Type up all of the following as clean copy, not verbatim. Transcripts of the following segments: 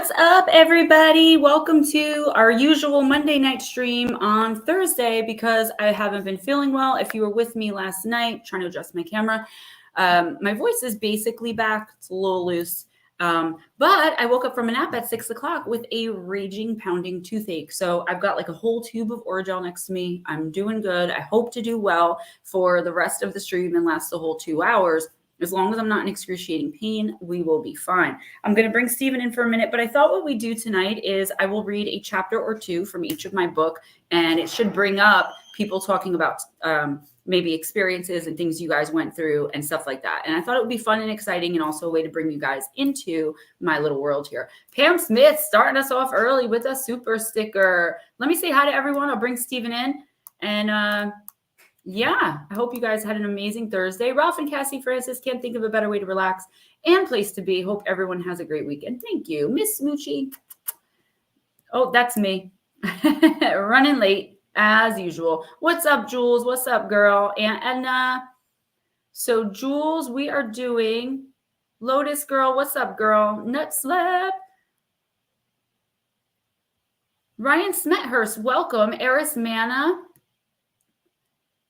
What's up, everybody? Welcome to our usual Monday night stream on Thursday because I haven't been feeling well. If you were with me last night, trying to adjust my camera, my voice is basically back. It's a little loose. But I woke up from a nap at 6 o'clock with a raging, pounding toothache. So I've got like a whole tube of Orajel next to me. I'm doing good. I hope to do well for the rest of the stream and last the whole 2 hours. As long as I'm not in excruciating pain, we will be fine. I'm going to bring Steven in for a minute, but I thought what we do tonight is I will read a chapter or two from each of my book, and it should bring up people talking about maybe experiences and things you guys went through and stuff like that. And I thought it would be fun and exciting and also a way to bring you guys into my little world here. Pam Smith starting us off early with a super sticker. Let me say hi to everyone. I'll bring Steven in. And yeah, I hope you guys had an amazing Thursday. Ralph and Cassie Francis, can't think of a better way to relax and place to be. Hope everyone has a great weekend. Thank you. Miss Smoochie. Oh, that's me. Running late as usual. What's up, Jules? What's up, girl? And so Jules, we are doing Lotus Girl. What's up, girl? Nut Slap. Ryan Smethurst, welcome. Eris Manna.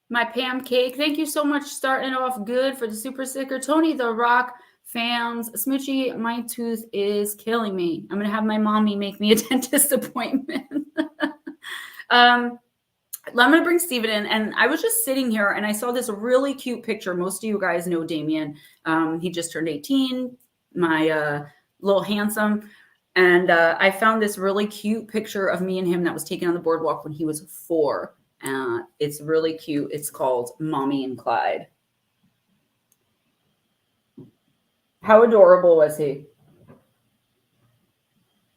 My Pam Cake, thank you so much. Starting off good for the super sticker. Tony the Rock fans, Smoochie, my tooth is killing me. I'm gonna have my mommy make me a dentist appointment. I'm gonna bring Steven in, and I was just sitting here and I saw this really cute picture. Most of you guys know Damien. He just turned 18, my little handsome. And I found this really cute picture of me and him that was taken on the boardwalk when he was 4. It's really cute. It's called Mommy and Clyde. How adorable was he?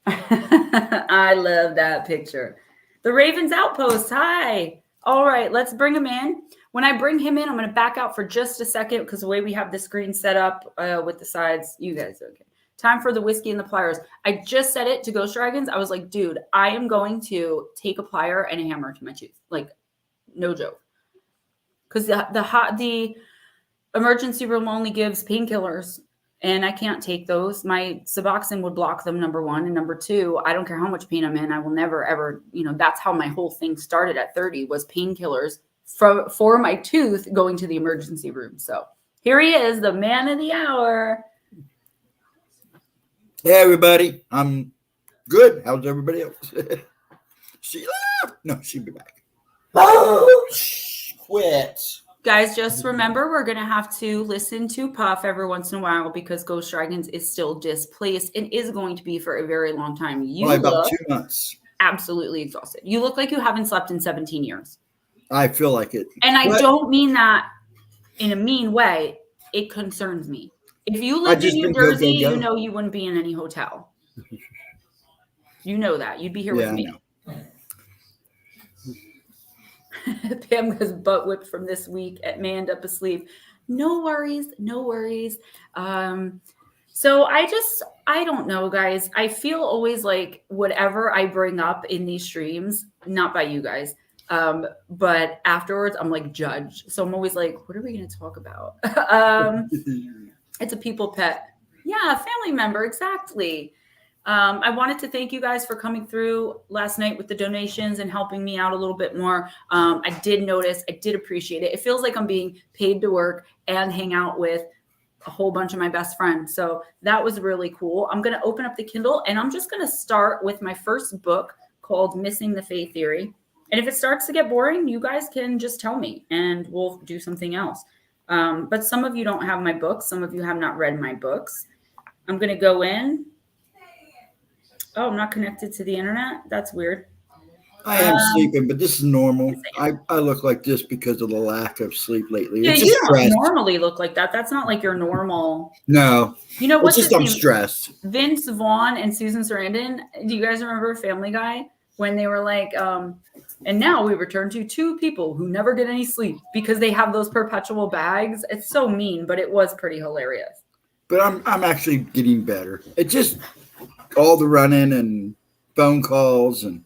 I love that picture. The Ravens Outpost. Hi. All right, let's bring him in. When I bring him in, I'm going to back out for just a second because the way we have the screen set up with the sides, you guys are okay. Time for the whiskey and the pliers. I just said it to Ghost Dragons. I was like, dude, I am going to take a plier and a hammer to my tooth. Like, no joke. Because the emergency room only gives painkillers, and I can't take those. My Suboxone would block them, number one. And number two, I don't care how much pain I'm in. I will never, ever, that's how my whole thing started at 30 was painkillers for my tooth going to the emergency room. So here he is, the man of the hour. Hey, everybody. I'm good. How's everybody else? Sheila? No, she'll be back. Oh, quit. Guys, just remember we're going to have to listen to Puff every once in a while because Ghost Dragons is still displaced and is going to be for a very long time. Probably about 2 months. Absolutely exhausted. You look like you haven't slept in 17 years. I feel like it. And I don't mean that in a mean way. It concerns me. If you lived in New Jersey, you know you wouldn't be in any hotel. You know that. You'd be here with me. Pam was butt whipped from this week at may end up asleep. No worries. No worries. So I don't know, guys. I feel always like whatever I bring up in these streams, not by you guys, but afterwards I'm like judged. So I'm always like, what are we going to talk about? It's a people pet. Yeah, family member. Exactly. I wanted to thank you guys for coming through last night with the donations and helping me out a little bit more. I did notice. I did appreciate it. It feels like I'm being paid to work and hang out with a whole bunch of my best friends. So that was really cool. I'm going to open up the Kindle and I'm just going to start with my first book called Missing the Fae Theory. And if it starts to get boring, you guys can just tell me and we'll do something else. But some of you don't have my books. Some of you have not read my books. I'm going to go in. Oh, I'm not connected to the internet. That's weird. I am sleeping, but this is normal. I look like this because of the lack of sleep lately. Yeah, you don't normally look like that. That's not like your normal. No. You know what's just I'm stressed. Vince Vaughn and Susan Sarandon. Do you guys remember Family Guy when they were like, and now we return to 2 people who never get any sleep because they have those perpetual bags. It's so mean, but it was pretty hilarious. But I'm actually getting better. It just all the running and phone calls and.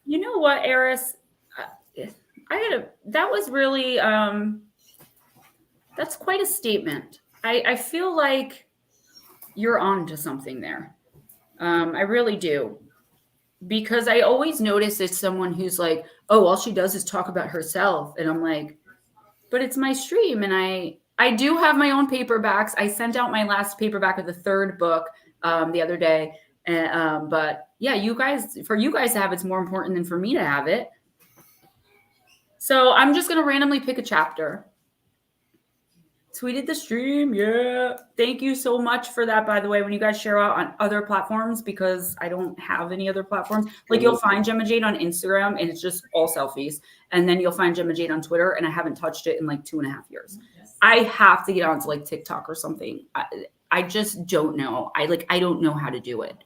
You know what, Eris? That was really, that's quite a statement. I feel like you're on to something there. I really do. Because I always notice it's someone who's like, oh, all she does is talk about herself. And I'm like, but it's my stream. And I do have my own paperbacks. I sent out my last paperback of the third book the other day. And, but yeah, for you guys to have it's more important than for me to have it. So I'm just going to randomly pick a chapter. Tweeted the stream. Yeah. Thank you so much for that, by the way, when you guys share out on other platforms, because I don't have any other platforms. Like you'll find Gemma Jade on Instagram and it's just all selfies. And then you'll find Gemma Jade on Twitter and I haven't touched it in like 2.5 years. I have to get onto like TikTok or something. I just don't know. I don't know how to do it.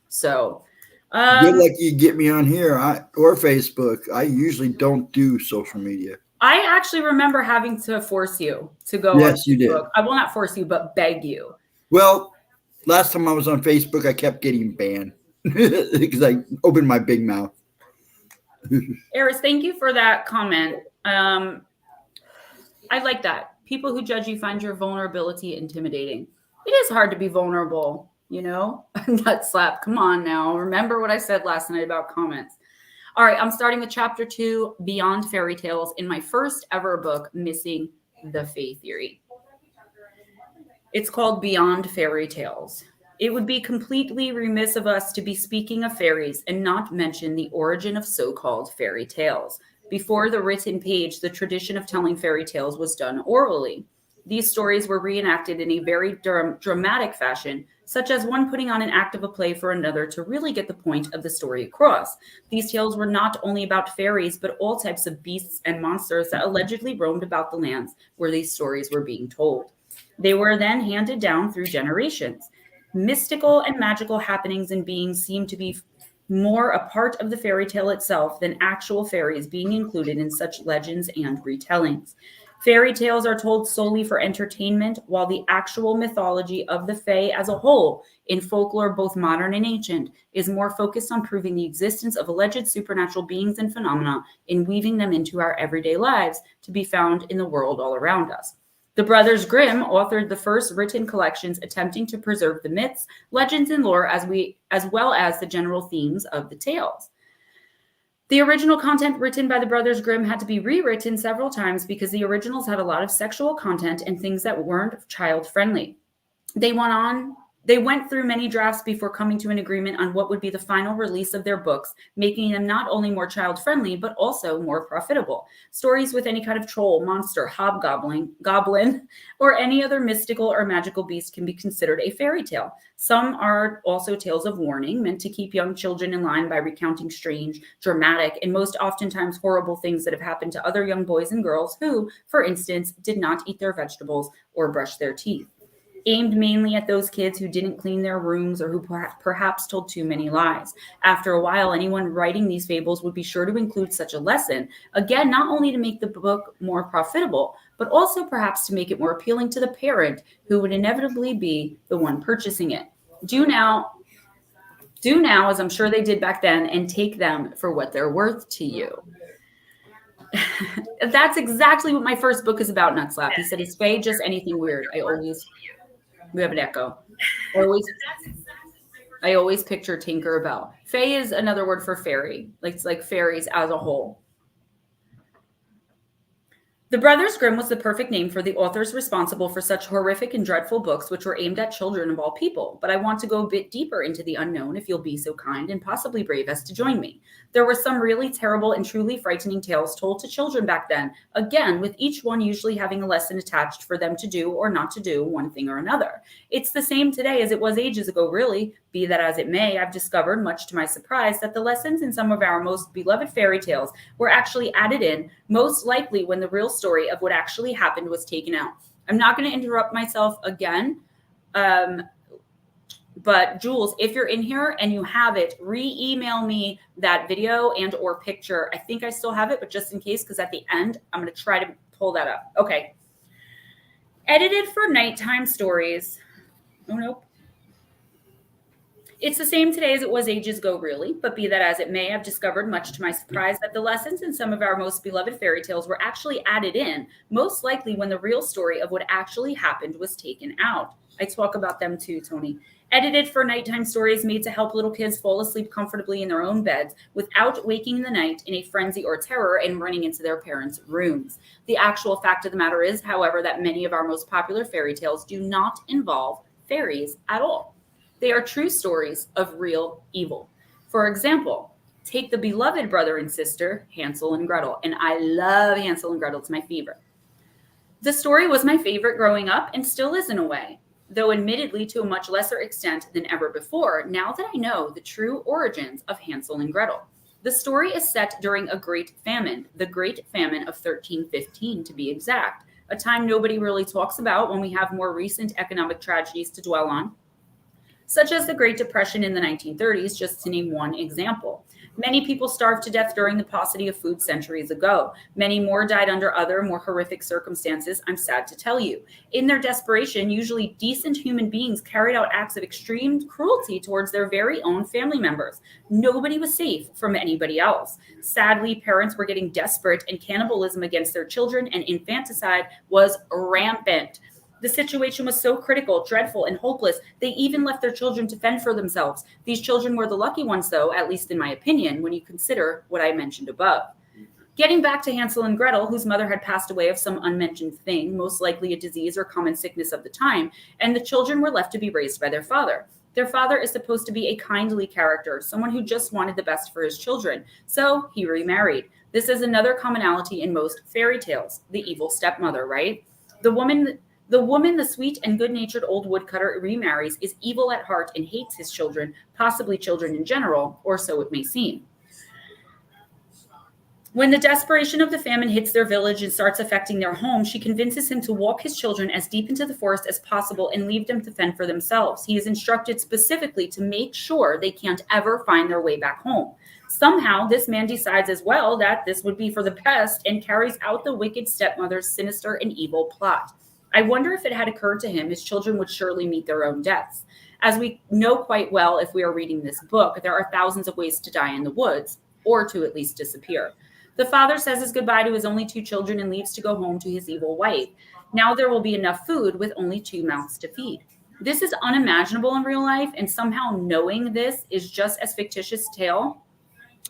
So good luck you get me on here or Facebook. I usually don't do social media. I actually remember having to force you to go. Yes, you did. I will not force you, but beg you. Well, last time I was on Facebook, I kept getting banned because I opened my big mouth. Eris, thank you for that comment. I like that. People who judge you find your vulnerability intimidating. It is hard to be vulnerable, you know? Nut slap. Come on now. Remember what I said last night about comments. All right, I'm starting with chapter 2, Beyond Fairy Tales, in my first ever book, Missing the Fae Theory. It's called Beyond Fairy Tales. It would be completely remiss of us to be speaking of fairies and not mention the origin of so-called fairy tales. Before the written page, the tradition of telling fairy tales was done orally. These stories were reenacted in a very dramatic fashion, such as one putting on an act of a play for another to really get the point of the story across. These tales were not only about fairies, but all types of beasts and monsters that allegedly roamed about the lands where these stories were being told. They were then handed down through generations. Mystical and magical happenings and beings seem to be more a part of the fairy tale itself than actual fairies being included in such legends and retellings. Fairy tales are told solely for entertainment, while the actual mythology of the Fae as a whole, in folklore both modern and ancient, is more focused on proving the existence of alleged supernatural beings and phenomena and weaving them into our everyday lives to be found in the world all around us. The Brothers Grimm authored the first written collections attempting to preserve the myths, legends, and lore as well as the general themes of the tales. The original content written by the Brothers Grimm had to be rewritten several times because the originals had a lot of sexual content and things that weren't child-friendly. They went through many drafts before coming to an agreement on what would be the final release of their books, making them not only more child-friendly, but also more profitable. Stories with any kind of troll, monster, hobgoblin, goblin, or any other mystical or magical beast can be considered a fairy tale. Some are also tales of warning, meant to keep young children in line by recounting strange, dramatic, and most oftentimes horrible things that have happened to other young boys and girls who, for instance, did not eat their vegetables or brush their teeth. Aimed mainly at those kids who didn't clean their rooms or who perhaps told too many lies. After a while, anyone writing these fables would be sure to include such a lesson, again, not only to make the book more profitable, but also perhaps to make it more appealing to the parent who would inevitably be the one purchasing it. Do now, as I'm sure they did back then, and take them for what they're worth to you. That's exactly what my first book is about, Nutslap. He said, is Fae just anything weird? We have an echo. I always picture Tinkerbell. Fae is another word for fairy. It's like fairies as a whole. The Brothers Grimm was the perfect name for the authors responsible for such horrific and dreadful books which were aimed at children of all people. But I want to go a bit deeper into the unknown if you'll be so kind and possibly brave as to join me. There were some really terrible and truly frightening tales told to children back then, again, with each one usually having a lesson attached for them to do or not to do one thing or another. It's the same today as it was ages ago, really. Be that as it may, I've discovered, much to my surprise, that the lessons in some of our most beloved fairy tales were actually added in, most likely when the real story of what actually happened was taken out. I'm not going to interrupt myself again, but Jules, if you're in here and you have it, re-email me that video and or picture. I think I still have it, but just in case, because at the end, I'm going to try to pull that up. Okay. Edited for nighttime stories. Oh, nope. It's the same today as it was ages ago, really, but be that as it may, I've discovered, much to my surprise, that the lessons in some of our most beloved fairy tales were actually added in, most likely when the real story of what actually happened was taken out. I talk about them too, Tony. Edited for nighttime stories made to help little kids fall asleep comfortably in their own beds without waking the night in a frenzy or terror and running into their parents' rooms. The actual fact of the matter is, however, that many of our most popular fairy tales do not involve fairies at all. They are true stories of real evil. For example, take the beloved brother and sister, Hansel and Gretel. And I love Hansel and Gretel. It's my favorite. The story was my favorite growing up and still is in a way, though admittedly to a much lesser extent than ever before, now that I know the true origins of Hansel and Gretel. The story is set during a great famine, the Great Famine of 1315 to be exact, a time nobody really talks about when we have more recent economic tragedies to dwell on, such as the Great Depression in the 1930s, just to name one example. Many people starved to death during the paucity of food centuries ago. Many more died under other, more horrific circumstances, I'm sad to tell you. In their desperation, usually decent human beings carried out acts of extreme cruelty towards their very own family members. Nobody was safe from anybody else. Sadly, parents were getting desperate, and cannibalism against their children and infanticide was rampant. The situation was so critical, dreadful, and hopeless, they even left their children to fend for themselves. These children were the lucky ones, though, at least in my opinion, when you consider what I mentioned above. Getting back to Hansel and Gretel, whose mother had passed away of some unmentioned thing, most likely a disease or common sickness of the time, and the children were left to be raised by their father. Their father is supposed to be a kindly character, someone who just wanted the best for his children, so he remarried. This is another commonality in most fairy tales, the evil stepmother, right? The woman, the sweet and good-natured old woodcutter remarries, is evil at heart and hates his children, possibly children in general, or so it may seem. When the desperation of the famine hits their village and starts affecting their home, she convinces him to walk his children as deep into the forest as possible and leave them to fend for themselves. He is instructed specifically to make sure they can't ever find their way back home. Somehow, this man decides as well that this would be for the best and carries out the wicked stepmother's sinister and evil plot. I wonder if it had occurred to him his children would surely meet their own deaths. As we know quite well if we are reading this book, there are thousands of ways to die in the woods, or to at least disappear. The father says his goodbye to his only two children and leaves to go home to his evil wife. Now there will be enough food with only 2 mouths to feed. This is unimaginable in real life, and somehow knowing this is just as fictitious tale.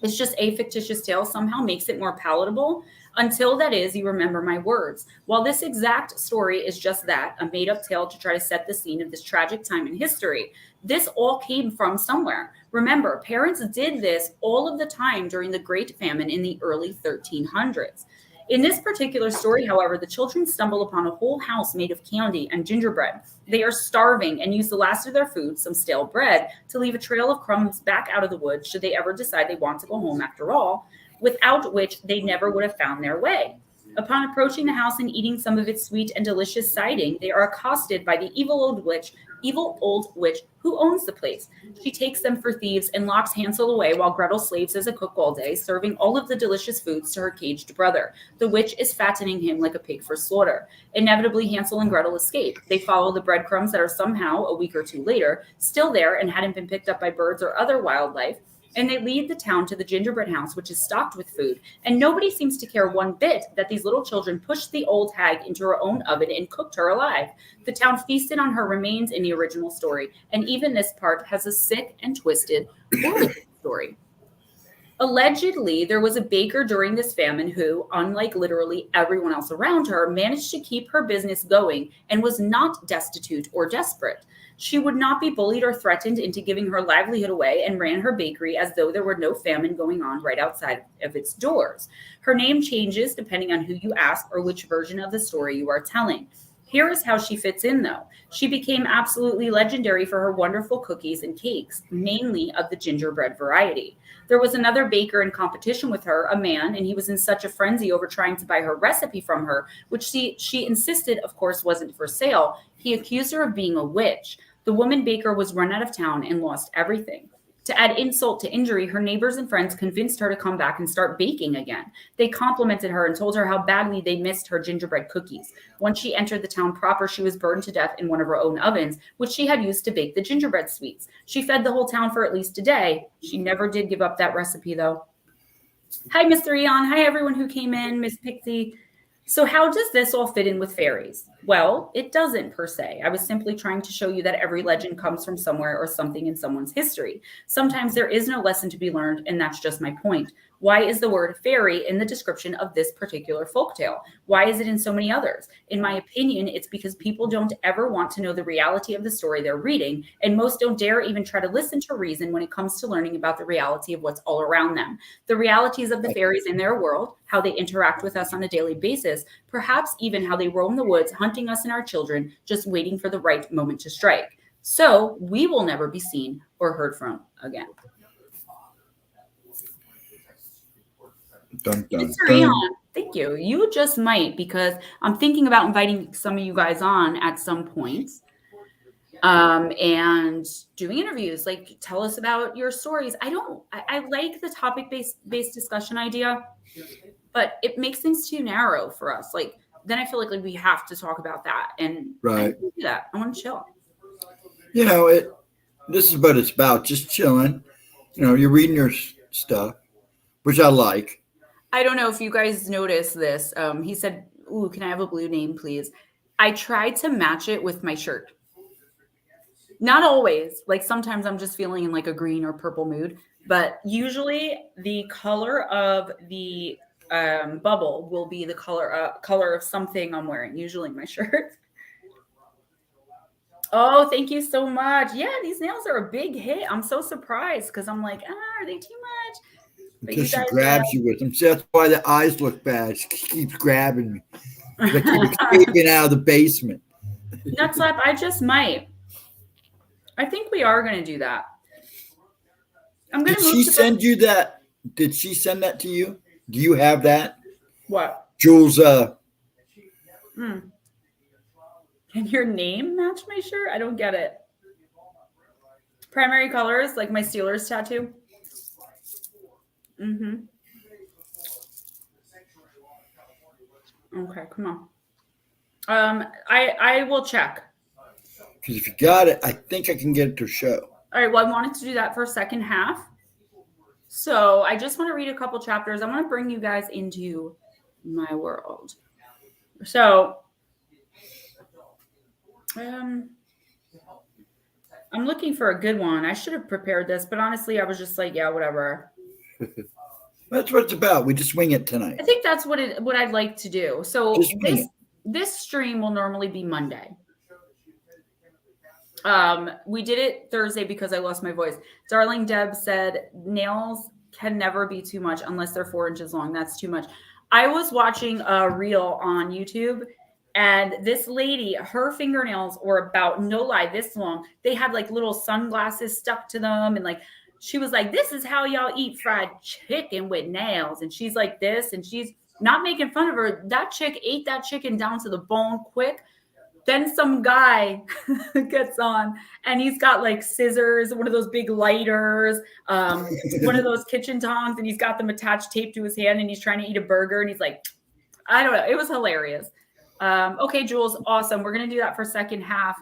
It's just a fictitious tale somehow makes it more palatable. Until that is, you remember my words. While this exact story is just that, a made-up tale to try to set the scene of this tragic time in history, this all came from somewhere. Remember, parents did this all of the time during the Great Famine in the early 1300s. In this particular story, however, the children stumble upon a whole house made of candy and gingerbread. They are starving and use the last of their food, some stale bread, to leave a trail of crumbs back out of the woods should they ever decide they want to go home after all, without which they never would have found their way. Upon approaching the house and eating some of its sweet and delicious siding, they are accosted by the evil old witch who owns the place. She takes them for thieves and locks Hansel away while Gretel slaves as a cook all day, serving all of the delicious foods to her caged brother. The witch is fattening him like a pig for slaughter. Inevitably, Hansel and Gretel escape. They follow the breadcrumbs that are somehow, a week or two later, still there and hadn't been picked up by birds or other wildlife, and they lead the town to the gingerbread house, which is stocked with food. And nobody seems to care one bit that these little children pushed the old hag into her own oven and cooked her alive. The town feasted on her remains in the original story. And even this part has a sick and twisted origin story. Allegedly, there was a baker during this famine who, unlike literally everyone else around her, managed to keep her business going and was not destitute or desperate. She would not be bullied or threatened into giving her livelihood away and ran her bakery as though there were no famine going on right outside of its doors. Her name changes depending on who you ask or which version of the story you are telling. Here is how she fits in, though. She became absolutely legendary for her wonderful cookies and cakes, mainly of the gingerbread variety. There was another baker in competition with her, a man, and he was in such a frenzy over trying to buy her recipe from her, which she insisted, of course, wasn't for sale. He accused her of being a witch. The woman baker was run out of town and lost everything. To add insult to injury, her neighbors and friends convinced her to come back and start baking again. They complimented her and told her how badly they missed her gingerbread cookies. Once she entered the town proper, she was burned to death in one of her own ovens, which she had used to bake the gingerbread sweets. She fed the whole town for at least a day. She never did give up that recipe, though. Hi, Mr. Eon. Hi, everyone who came in. Miss Pixie. So how does this all fit in with fairies? Well, it doesn't per se. I was simply trying to show you that every legend comes from somewhere or something in someone's history. Sometimes there is no lesson to be learned, and that's just my point. Why is the word fairy in the description of this particular folktale? Why is it in so many others? In my opinion, it's because people don't ever want to know the reality of the story they're reading, and most don't dare even try to listen to reason when it comes to learning about the reality of what's all around them. The realities of the fairies in their world, how they interact with us on a daily basis, perhaps even how they roam the woods hunting us and our children, just waiting for the right moment to strike. So we will never be seen or heard from again. Dun, dun, Mr. dun. Eon, thank you. You just might, because I'm thinking about inviting some of you guys on at some point and doing interviews. Like, tell us about your stories. I like the topic-based discussion idea, but it makes things too narrow for us. Like, then I feel like we have to talk about that. And Right. I don't do that. I want to chill. You know, this is what it's about, just chilling. You know, you're reading your stuff, which I like. I don't know if you guys noticed this. He said, "Ooh, can I have a blue name, please?" I tried to match it with my shirt. Not always. Like, sometimes I'm just feeling in like a green or purple mood, but usually the color of the bubble will be the color of something I'm wearing, usually my shirt. Oh, thank you so much. Yeah, these nails are a big hit. I'm so surprised because I'm like, are they too much? But Because she grabs you with them. See, that's why the eyes look bad. She keeps grabbing me. I keep escaping out of the basement. Nut slap, I just might. I think we are going to do that. I'm going to move. Did she send you that? Did she send that to you? Do you have that? What? Jules. Can your name match my shirt? I don't get it. Primary colors, like my Steelers tattoo. Okay, come on. I will check. Because if you got it, I think I can get it to show. All right, well, I wanted to do that for second half. So I just want to read a couple chapters. I want to bring you guys into my world. So I'm looking for a good one. I should have prepared this, but honestly, I was just like, yeah, whatever. That's what it's about. We just wing it tonight. I think that's what I'd like to do. So this stream will normally be Monday. We did it Thursday because I lost my voice. Darling Deb said nails can never be too much unless they're 4 inches long. That's too much. I was watching a reel on YouTube, and this lady, her fingernails were about, no lie, this long. They had like little sunglasses stuck to them, and like she was like, "This is how y'all eat fried chicken with nails." And she's like this, and she's not making fun of her. That chick ate that chicken down to the bone quick. Then some guy gets on, and he's got like scissors, one of those big lighters, one of those kitchen tongs, and he's got them attached, taped to his hand, and he's trying to eat a burger, and he's like, I don't know. It was hilarious. Okay, Jules, awesome. We're going to do that for second half.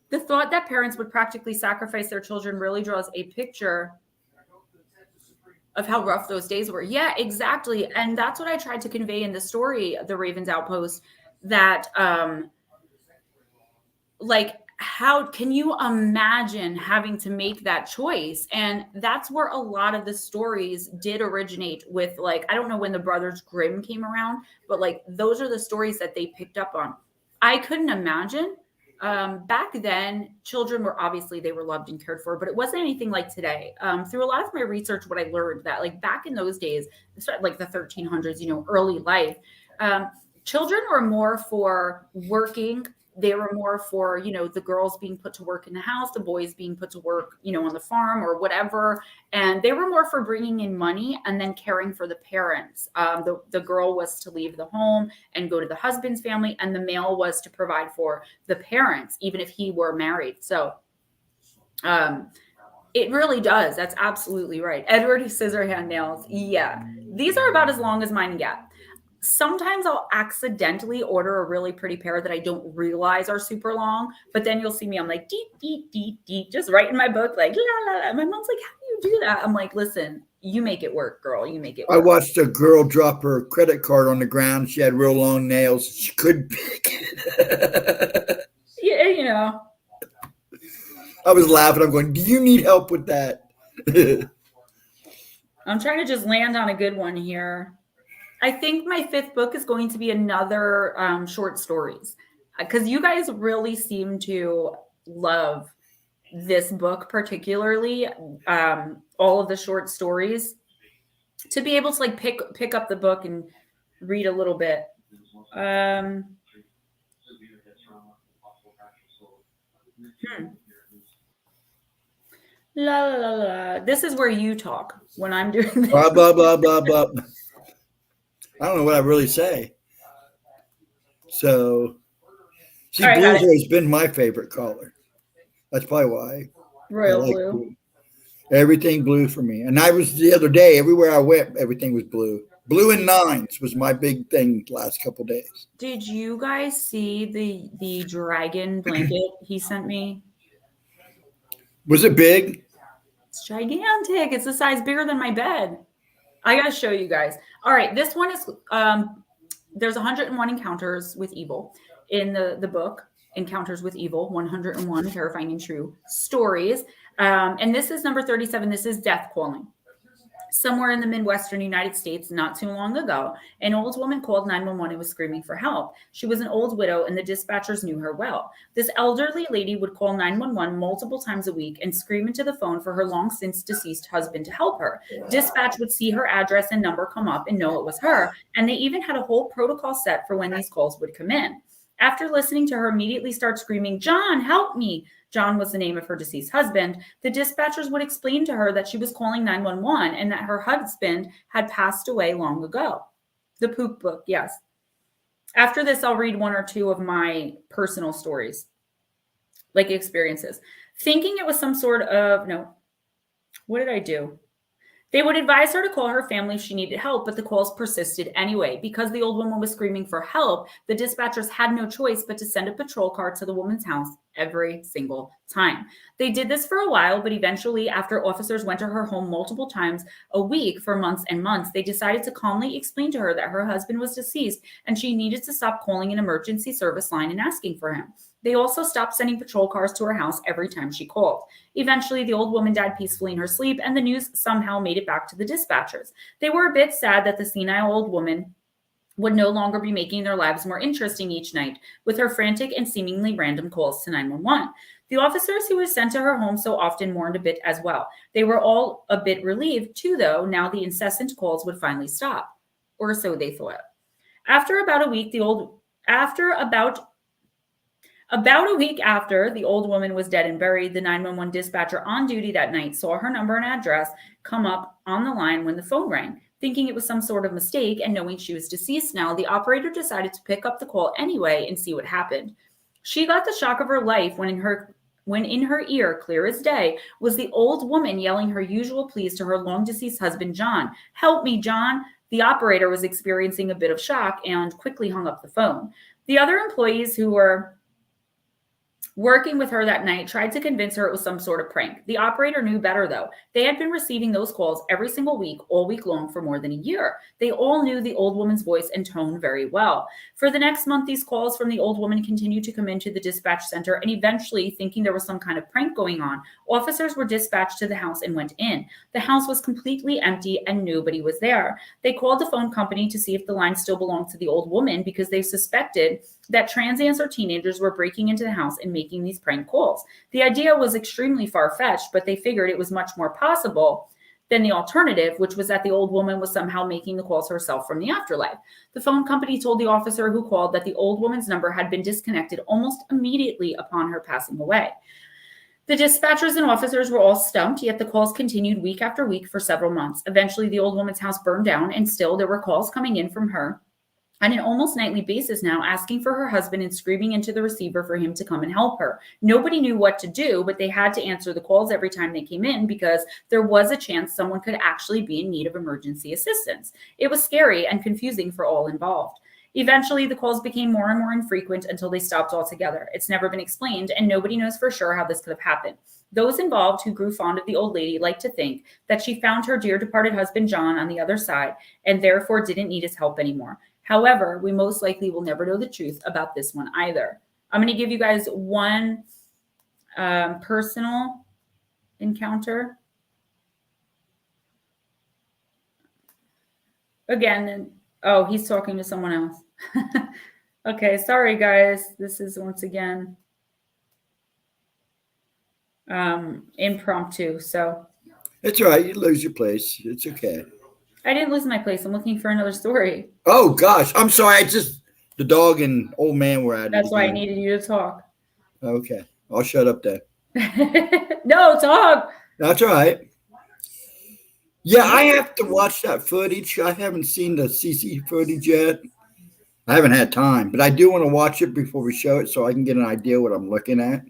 The thought that parents would practically sacrifice their children really draws a picture of how rough those days were. Yeah, exactly. And that's what I tried to convey in the story, The Raven's Outpost, that like, how can you imagine having to make that choice? And that's where a lot of the stories did originate with, like, I don't know when the Brothers Grimm came around, but like those are the stories that they picked up on. I couldn't imagine. Back then, children were obviously, they were loved and cared for, but it wasn't anything like today. Through a lot of my research, what I learned that like back in those days, like the 1300s, you know, early life, children were more for working. They were more for, you know, the girls being put to work in the house, the boys being put to work, you know, on the farm or whatever. And they were more for bringing in money and then caring for the parents. The girl was to leave the home and go to the husband's family, and the male was to provide for the parents, even if he were married. So it really does. That's absolutely right. Edward Scissorhand nails. Yeah. These are about as long as mine get. Sometimes I'll accidentally order a really pretty pair that I don't realize are super long, but then you'll see me, I'm like, deep, just writing my book, like, la, la, la. My mom's like, how do you do that? I'm like, listen, you make it work, girl. You make it I work. watched a girl drop her credit card on the ground. She had real long nails. She couldn't pick it. Yeah, you know. I was laughing. I'm going, do you need help with that? I'm trying to just land on a good one here. I think my 5th book is going to be another short stories, because you guys really seem to love this book, particularly all of the short stories. To be able to like pick up the book and read a little bit. La la la la. This is where you talk when I'm doing this. Blah, blah, blah, blah, blah. I don't know what I really say. So, see, All right, blue's always been my favorite color. That's probably why. Royal I like blue. Everything blue for me. And I was the other day, everywhere I went, everything was blue. Blue and 9s was my big thing the last couple of days. Did you guys see the dragon blanket he sent me? Was it big? It's gigantic. It's the size bigger than my bed. I gotta show you guys. All right, this one is there's 101 encounters with evil in the book. Encounters with Evil, 101 terrifying and true stories. And this is number 37. This is Death Calling. Somewhere in the Midwestern United States, not too long ago, an old woman called 911 and was screaming for help. She was an old widow, and the dispatchers knew her well. This elderly lady would call 911 multiple times a week and scream into the phone for her long since deceased husband to help her. Dispatch would see her address and number come up and know it was her, and they even had a whole protocol set for when these calls would come in. After listening to her immediately start screaming, "John, help me!" John was the name of her deceased husband. The dispatchers would explain to her that she was calling 911 and that her husband had passed away long ago. The poop book, yes. After this, I'll read 1 or 2 of my personal stories, like experiences. Thinking it was some sort of, no, what did I do? They would advise her to call her family if she needed help, but the calls persisted anyway. Because the old woman was screaming for help, the dispatchers had no choice but to send a patrol car to the woman's house every single time. They did this for a while, but eventually, after officers went to her home multiple times a week for months and months, they decided to calmly explain to her that her husband was deceased and she needed to stop calling an emergency service line and asking for him. They also stopped sending patrol cars to her house every time she called. Eventually, the old woman died peacefully in her sleep, and the news somehow made it back to the dispatchers. They were a bit sad that the senile old woman would no longer be making their lives more interesting each night with her frantic and seemingly random calls to 911. The officers who were sent to her home so often mourned a bit as well. They were all a bit relieved, too, though. Now the incessant calls would finally stop. Or so they thought. After about a week after the old woman was dead and buried, the 911 dispatcher on duty that night saw her number and address come up on the line when the phone rang. Thinking it was some sort of mistake and knowing she was deceased now, the operator decided to pick up the call anyway and see what happened. She got the shock of her life when in her ear, clear as day, was the old woman yelling her usual pleas to her long-deceased husband, John. "Help me, John." The operator was experiencing a bit of shock and quickly hung up the phone. The other employees who were working with her that night tried to convince her it was some sort of prank. The operator knew better, though. They had been receiving those calls every single week, all week long for more than a year. They all knew the old woman's voice and tone very well. For the next month, these calls from the old woman continued to come into the dispatch center, and eventually, thinking there was some kind of prank going on, officers were dispatched to the house and went in. The house was completely empty and nobody was there. They called the phone company to see if the line still belonged to the old woman because they suspected that transients or teenagers were breaking into the house and making these prank calls. The idea was extremely far-fetched, but they figured it was much more possible than the alternative, which was that the old woman was somehow making the calls herself from the afterlife. The phone company told the officer who called that the old woman's number had been disconnected almost immediately upon her passing away. The dispatchers and officers were all stumped, yet the calls continued week after week for several months. Eventually, the old woman's house burned down, and still there were calls coming in from her on an almost nightly basis now, asking for her husband and screaming into the receiver for him to come and help her. Nobody knew what to do, but they had to answer the calls every time they came in because there was a chance someone could actually be in need of emergency assistance. It was scary and confusing for all involved. Eventually, the calls became more and more infrequent until they stopped altogether. It's never been explained, and nobody knows for sure how this could have happened. Those involved who grew fond of the old lady like to think that she found her dear departed husband John on the other side and therefore didn't need his help anymore. However, we most likely will never know the truth about this one either. I'm going to give you guys one personal encounter. Again, oh, he's talking to someone else. Okay, sorry guys. This is once again impromptu. So it's all right. You lose your place. It's okay. I didn't lose my place. I'm looking for another story. Oh gosh, I'm sorry. The dog and old man were at it. That's why I needed you to talk. Okay, I'll shut up then. No, talk. That's all right. Yeah, I have to watch that footage. I haven't seen the CC footage yet. I haven't had time, but I do want to watch it before we show it so I can get an idea what I'm looking at.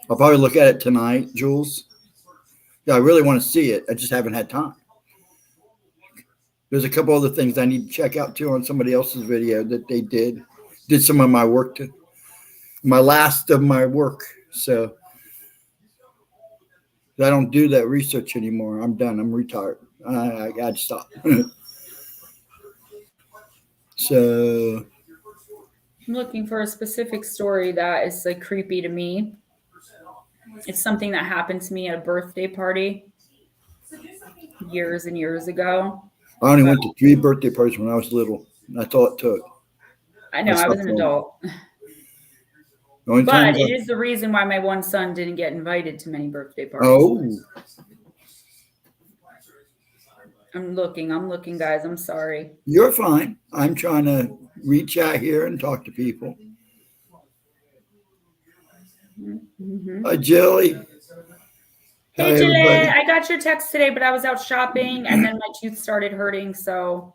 I'll probably look at it tonight, Jules. Yeah, I really want to see it. I just haven't had time. There's a couple other things I need to check out too on somebody else's video that they did some of my work my last of my work. So I don't do that research anymore. I'm done. I'm retired. I got to stop. So I'm looking for a specific story that is like creepy to me. It's something that happened to me at a birthday party years and years ago. I only went to 3 birthday parties when I was little. That's all it took. I know, I was an adult. But it is the reason why my one son didn't get invited to many birthday parties. Oh. I'm looking, guys. I'm sorry. You're fine. I'm trying to reach out here and talk to people. Mm-hmm. Hi, Jilly. Hey, Jilly. I got your text today, but I was out shopping, and then my tooth started hurting, so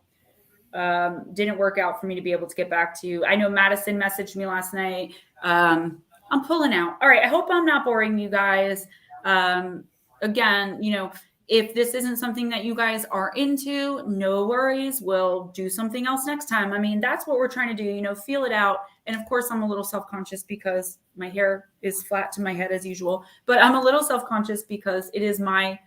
didn't work out for me to be able to get back to you. I know Madison messaged me last night. I'm pulling out. All right. I hope I'm not boring you guys. Again, if this isn't something that you guys are into, no worries. We'll do something else next time. I mean, that's what we're trying to do, feel it out. And of course, I'm a little self-conscious because my hair is flat to my head as usual, but I'm a little self-conscious because it is my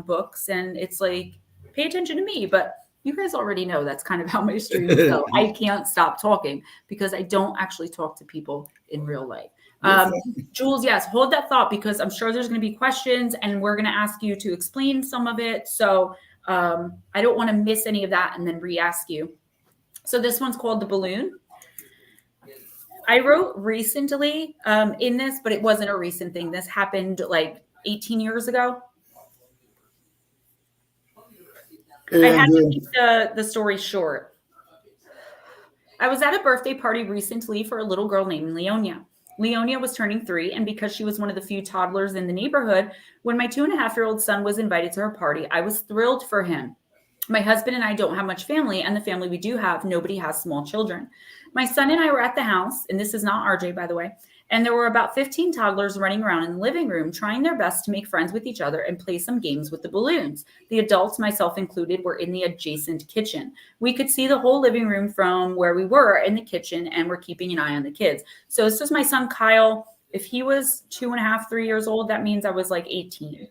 books and it's like, pay attention to me. But you guys already know that's kind of how my streams go. I can't stop talking because I don't actually talk to people in real life. Jules, yes, hold that thought because I'm sure there's going to be questions and we're going to ask you to explain some of it. So I don't want to miss any of that and then re-ask you. So this one's called The Balloon. I wrote recently in this, but it wasn't a recent thing. This happened like 18 years ago. I had to keep the story short. I was at a birthday party recently for a little girl named Leonia. Leonia was turning 3, and because she was one of the few toddlers in the neighborhood, when my 2.5-year-old son was invited to her party, I was thrilled for him. My husband and I don't have much family, and the family we do have, nobody has small children. My son and I were at the house, and this is not RJ, by the way, and there were about 15 toddlers running around in the living room, trying their best to make friends with each other and play some games with the balloons. The adults, myself included, were in the adjacent kitchen. We could see the whole living room from where we were in the kitchen, and we're keeping an eye on the kids. So this was my son, Kyle. If he was 2.5, 3 years old, that means I was like 18.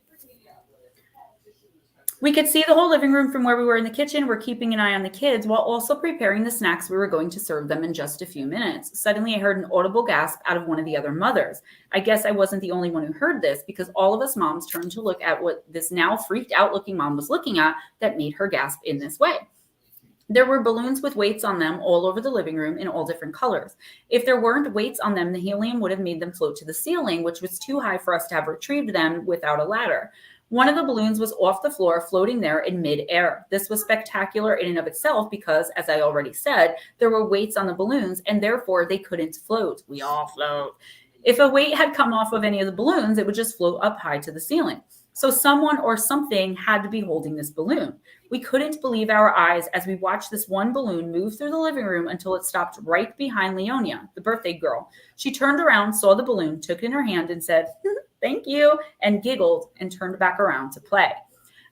We could see the whole living room from where we were in the kitchen. We're keeping an eye on the kids while also preparing the snacks we were going to serve them in just a few minutes. Suddenly, I heard an audible gasp out of one of the other mothers. I guess I wasn't the only one who heard this because all of us moms turned to look at what this now freaked out looking mom was looking at that made her gasp in this way. There were balloons with weights on them all over the living room in all different colors. If there weren't weights on them, the helium would have made them float to the ceiling, which was too high for us to have retrieved them without a ladder. One of the balloons was off the floor, floating there in mid-air. This was spectacular in and of itself because, as I already said, there were weights on the balloons and therefore they couldn't float. We all float. If a weight had come off of any of the balloons, it would just float up high to the ceiling. So someone or something had to be holding this balloon. We couldn't believe our eyes as we watched this one balloon move through the living room until it stopped right behind Leonia, the birthday girl. She turned around, saw the balloon, took it in her hand and said, "Thank you," and giggled and turned back around to play.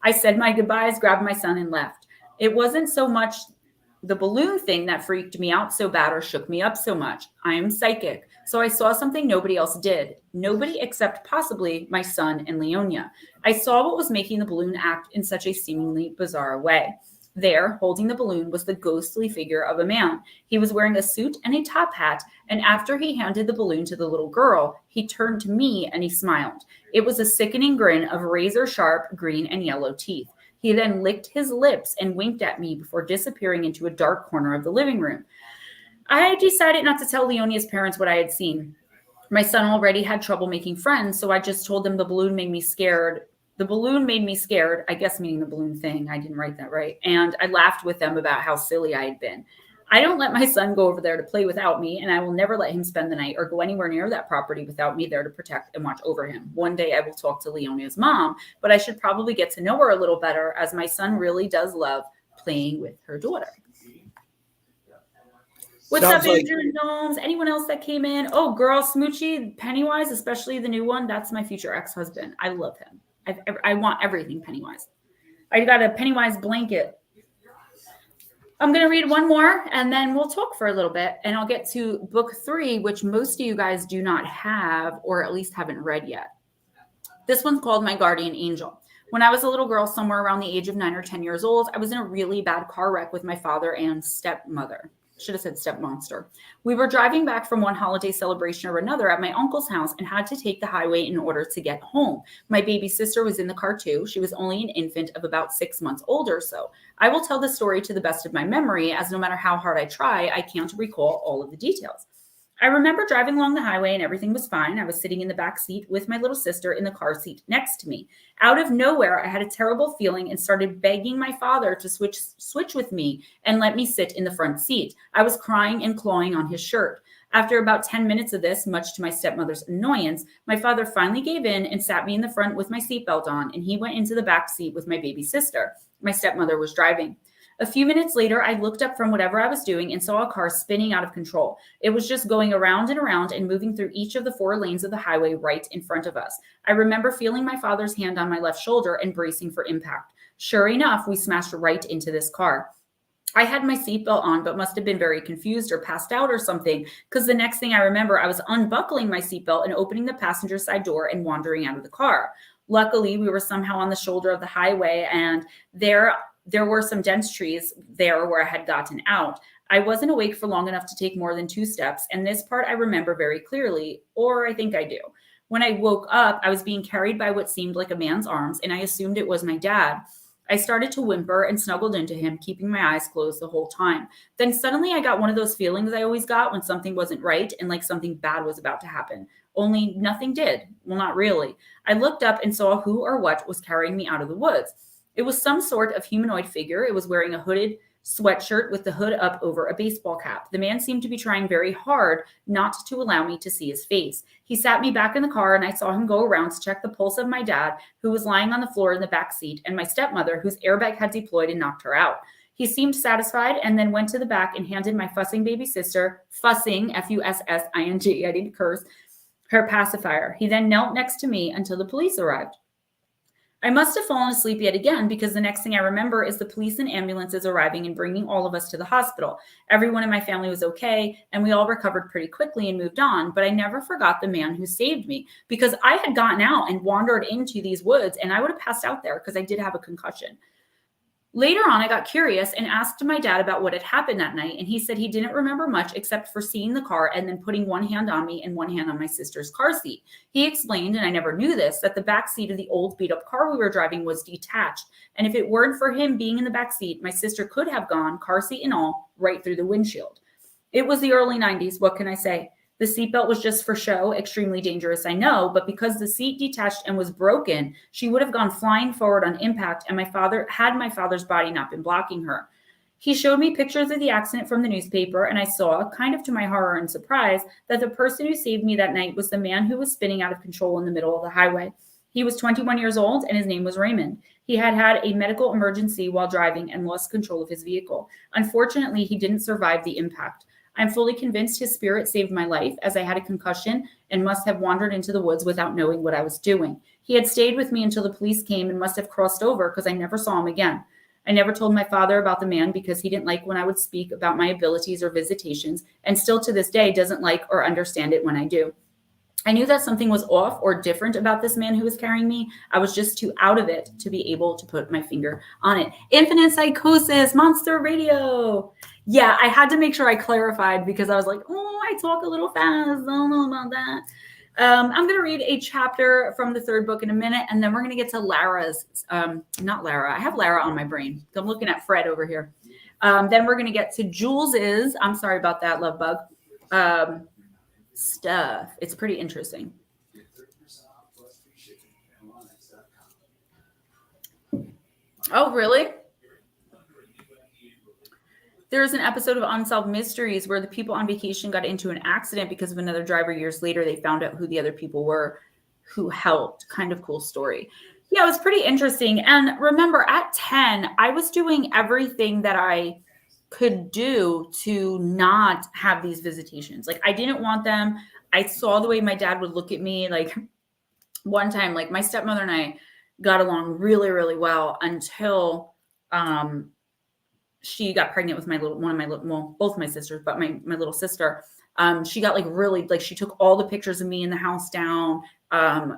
I said my goodbyes, grabbed my son and left. It wasn't so much the balloon thing that freaked me out so bad or shook me up so much. I am psychic, so I saw something nobody else did. Nobody except possibly my son and Leonia. I saw what was making the balloon act in such a seemingly bizarre way. There, holding the balloon, was the ghostly figure of a man. He was wearing a suit and a top hat, and after he handed the balloon to the little girl, he turned to me and he smiled. It was a sickening grin of razor-sharp green and yellow teeth. He then licked his lips and winked at me before disappearing into a dark corner of the living room. I decided not to tell Leonia's parents what I had seen. My son already had trouble making friends, so I just told them the balloon made me scared. The balloon made me scared, I guess meaning the balloon thing. I didn't write that right. And I laughed with them about how silly I had been. I don't let my son go over there to play without me, and I will never let him spend the night or go anywhere near that property without me there to protect and watch over him. One day I will talk to Leonia's mom, but I should probably get to know her a little better, as my son really does love playing with her daughter. What's up, Andrew and Gnomes? Anyone else that came in? Oh, girl, Smoochie, Pennywise, especially the new one. That's my future ex-husband. I love him. I want everything Pennywise. I got a Pennywise blanket. I'm going to read one more, and then we'll talk for a little bit, and I'll get to book 3, which most of you guys do not have, or at least haven't read yet. This one's called My Guardian Angel. When I was a little girl, somewhere around the age of 9 or 10 years old, I was in a really bad car wreck with my father and stepmother. Should have said step monster. We were driving back from one holiday celebration or another at my uncle's house and had to take the highway in order to get home. My baby sister was in the car too. She was only an infant of about 6 months old or so. I will tell the story to the best of my memory, as no matter how hard I try, I can't recall all of the details. I remember driving along the highway and everything was fine. I was sitting in the back seat with my little sister in the car seat next to me. Out of nowhere, I had a terrible feeling and started begging my father to switch with me and let me sit in the front seat. I was crying and clawing on his shirt. After about 10 minutes of this, much to my stepmother's annoyance, my father finally gave in and sat me in the front with my seatbelt on, and he went into the back seat with my baby sister. My stepmother was driving. A few minutes later, I looked up from whatever I was doing and saw a car spinning out of control. It was just going around and around and moving through each of the 4 lanes of the highway right in front of us. I remember feeling my father's hand on my left shoulder and bracing for impact. Sure enough, we smashed right into this car. I had my seatbelt on, but must have been very confused or passed out or something, because the next thing I remember, I was unbuckling my seatbelt and opening the passenger side door and wandering out of the car. Luckily, we were somehow on the shoulder of the highway, and there were some dense trees there where I had gotten out. I wasn't awake for long enough to take more than 2 steps, and this part I remember very clearly, or I think I do. When I woke up, I was being carried by what seemed like a man's arms, and I assumed it was my dad. I started to whimper and snuggled into him, keeping my eyes closed the whole time. Then suddenly I got one of those feelings I always got when something wasn't right and like something bad was about to happen. Only nothing did. Well, not really. I looked up and saw who or what was carrying me out of the woods. It was some sort of humanoid figure. It was wearing a hooded sweatshirt with the hood up over a baseball cap. The man seemed to be trying very hard not to allow me to see his face. He sat me back in the car, and I saw him go around to check the pulse of my dad, who was lying on the floor in the back seat, and my stepmother, whose airbag had deployed and knocked her out. He seemed satisfied and then went to the back and handed my fussing baby sister, fussing, F-U-S-S-I-N-G, I didn't curse, her pacifier. He then knelt next to me until the police arrived. I must have fallen asleep yet again, because the next thing I remember is the police and ambulances arriving and bringing all of us to the hospital. Everyone in my family was okay, and we all recovered pretty quickly and moved on, but I never forgot the man who saved me, because I had gotten out and wandered into these woods, and I would have passed out there because I did have a concussion. Later on, I got curious and asked my dad about what had happened that night, and he said he didn't remember much except for seeing the car and then putting one hand on me and one hand on my sister's car seat. He explained, and I never knew this, that the back seat of the old beat-up car we were driving was detached, and if it weren't for him being in the back seat, my sister could have gone, car seat and all, right through the windshield. It was the early 90s, what can I say? The seatbelt was just for show, extremely dangerous, I know, but because the seat detached and was broken, she would have gone flying forward on impact, and my father's body not been blocking her. He showed me pictures of the accident from the newspaper, and I saw, kind of to my horror and surprise, that the person who saved me that night was the man who was spinning out of control in the middle of the highway. He was 21 years old, and his name was Raymond. He had had a medical emergency while driving and lost control of his vehicle. Unfortunately, he didn't survive the impact. I'm fully convinced his spirit saved my life, as I had a concussion and must have wandered into the woods without knowing what I was doing. He had stayed with me until the police came and must have crossed over, because I never saw him again. I never told my father about the man because he didn't like when I would speak about my abilities or visitations, and still to this day doesn't like or understand it when I do. I knew that something was off or different about this man who was carrying me. I was just too out of it to be able to put my finger on it. Infinite Psychosis, Monster Radio. Yeah, I had to make sure I clarified because I was like, oh, I talk a little fast. I don't know about that. I'm going to read a chapter from the third book in a minute, and then we're going to get to Lara's. Not Lara. I have Lara on my brain. I'm looking at Fred over here. Then we're going to get to Jules's. I'm sorry about that, love bug. Stuff. It's pretty interesting. Oh, really? There's an episode of Unsolved Mysteries where the people on vacation got into an accident because of another driver. Years later, they found out who the other people were who helped. Kind of cool story. Yeah, it was pretty interesting. And remember, at 10, I was doing everything that I could do to not have these visitations. Like, I didn't want them. I saw the way my dad would look at me. Like, one time, like, my stepmother and I got along really, really well until she got pregnant with both my sisters, but my little sister. She got she took all the pictures of me in the house down.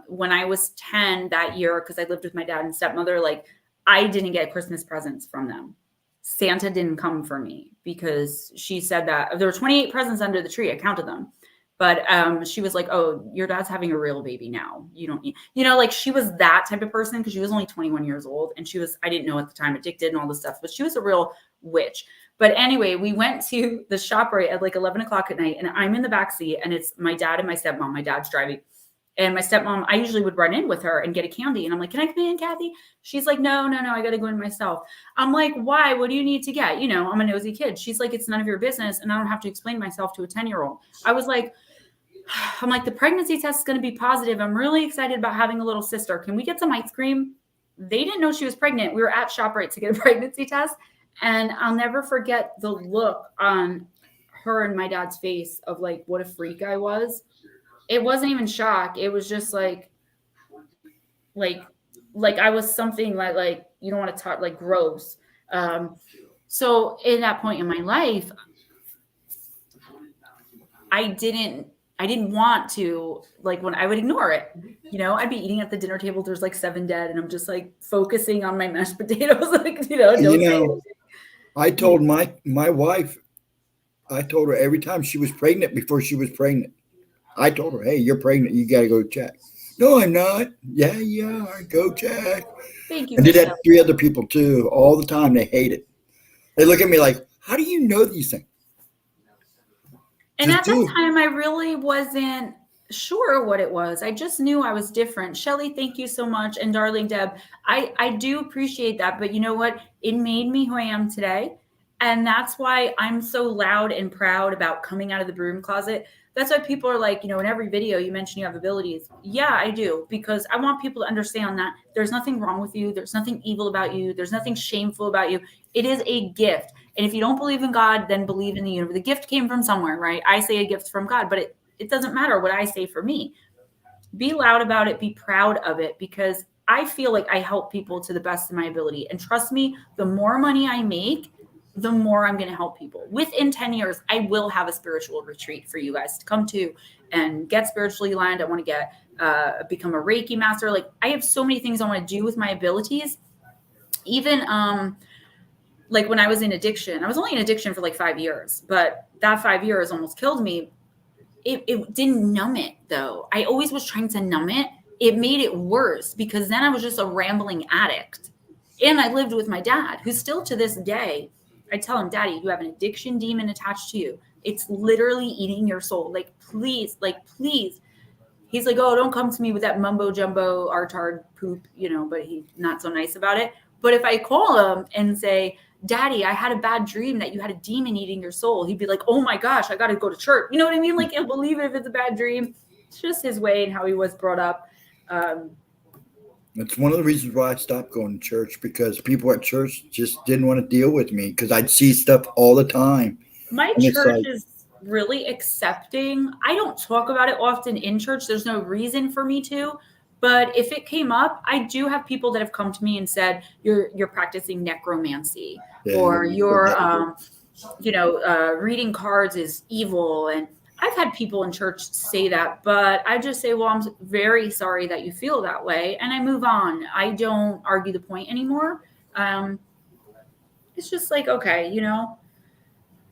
When I was 10 that year, because I lived with my dad and stepmother, like, I didn't get Christmas presents from them. Santa didn't come for me because she said that there were 28 presents under the tree. I counted them. But she was like, oh, your dad's having a real baby now. You don't need, like, she was that type of person because she was only 21 years old. And she was, I didn't know at the time, addicted and all this stuff, but she was a real witch. But anyway, we went to the ShopRite at like 11 o'clock at night, and I'm in the backseat, and it's my dad and my stepmom. My dad's driving. And my stepmom, I usually would run in with her and get a candy. And I'm like, can I come in, Kathy? She's like, no, I got to go in myself. I'm like, why? What do you need to get? I'm a nosy kid. She's like, it's none of your business. And I don't have to explain myself to a 10-year-old. I was like, the pregnancy test is going to be positive. I'm really excited about having a little sister. Can we get some ice cream? They didn't know she was pregnant. We were at ShopRite to get a pregnancy test. And I'll never forget the look on her and my dad's face of like, what a freak I was. It wasn't even shock. It was just like I was something like you don't want to talk, like, gross. So in that point in my life, I didn't want to, like, when I would ignore it, I'd be eating at the dinner table. There's like 7 dead. And I'm just like focusing on my mashed potatoes. Like, I told my wife, I told her every time she was pregnant, before she was pregnant, I told her, hey, you're pregnant. You got to go check. No, I'm not. Yeah, you are. Go check. Thank you. And did that to 3 other people too. All the time. They hate it. They look at me like, how do you know these things? And at that time, I really wasn't sure what it was. I just knew I was different. Shelly, thank you so much. And darling Deb, I do appreciate that. But you know what? It made me who I am today. And that's why I'm so loud and proud about coming out of the broom closet. That's why people are like, in every video you mention you have abilities. Yeah, I do. Because I want people to understand that there's nothing wrong with you. There's nothing evil about you. There's nothing shameful about you. It is a gift. And if you don't believe in God, then believe in the universe. The gift came from somewhere, right? I say a gift from God, but it doesn't matter what I say for me. Be loud about it. Be proud of it, because I feel like I help people to the best of my ability. And trust me, the more money I make, the more I'm going to help people. Within 10 years, I will have a spiritual retreat for you guys to come to and get spiritually aligned. I want to become a Reiki master. Like, I have so many things I want to do with my abilities. Even, like, when I was in addiction, I was only in addiction for like 5 years, but that 5 years almost killed me. It didn't numb it though. I always was trying to numb it. It made it worse, because then I was just a rambling addict. And I lived with my dad, who still to this day, I tell him, Daddy, you have an addiction demon attached to you. It's literally eating your soul. Like, please. He's like, oh, don't come to me with that mumbo jumbo artard poop, but he's not so nice about it. But if I call him and say, Daddy, I had a bad dream that you had a demon eating your soul, he'd be like, oh my gosh, I got to go to church. You know what I mean? Like, he'll believe it if it's a bad dream. It's just his way and how he was brought up. That's one of the reasons why I stopped going to church, because people at church just didn't want to deal with me, because I'd see stuff all the time. My church is really accepting. I don't talk about it often in church. There's no reason for me to, But if it came up, I do have people that have come to me and said, you're practicing necromancy, or you're, reading cards is evil. And I've had people in church say that, but I just say, well, I'm very sorry that you feel that way. And I move on. I don't argue the point anymore. It's just like, okay,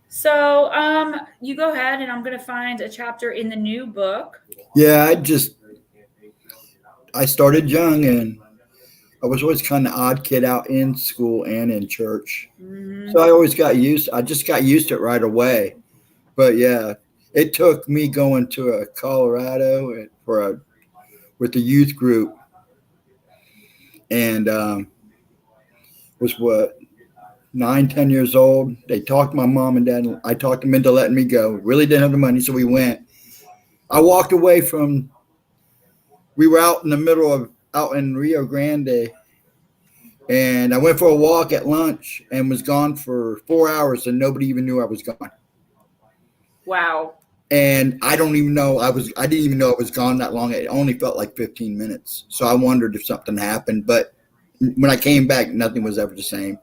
So you go ahead, and I'm going to find a chapter in the new book. Yeah, I started young, and I was always kind of odd kid out in school and in church. Mm-hmm. So I just got used to it right away. But yeah, it took me going to Colorado with the youth group, and was 9, 10 years old. They talked to my mom and dad. And I talked them into letting me go. Really didn't have the money, so we went. I walked away from. We were out in Rio Grande, and I went for a walk at lunch and was gone for 4 hours, and nobody even knew I was gone. Wow. And I didn't even know I was gone that long. It only felt like 15 minutes. So I wondered if something happened. But when I came back, nothing was ever the same.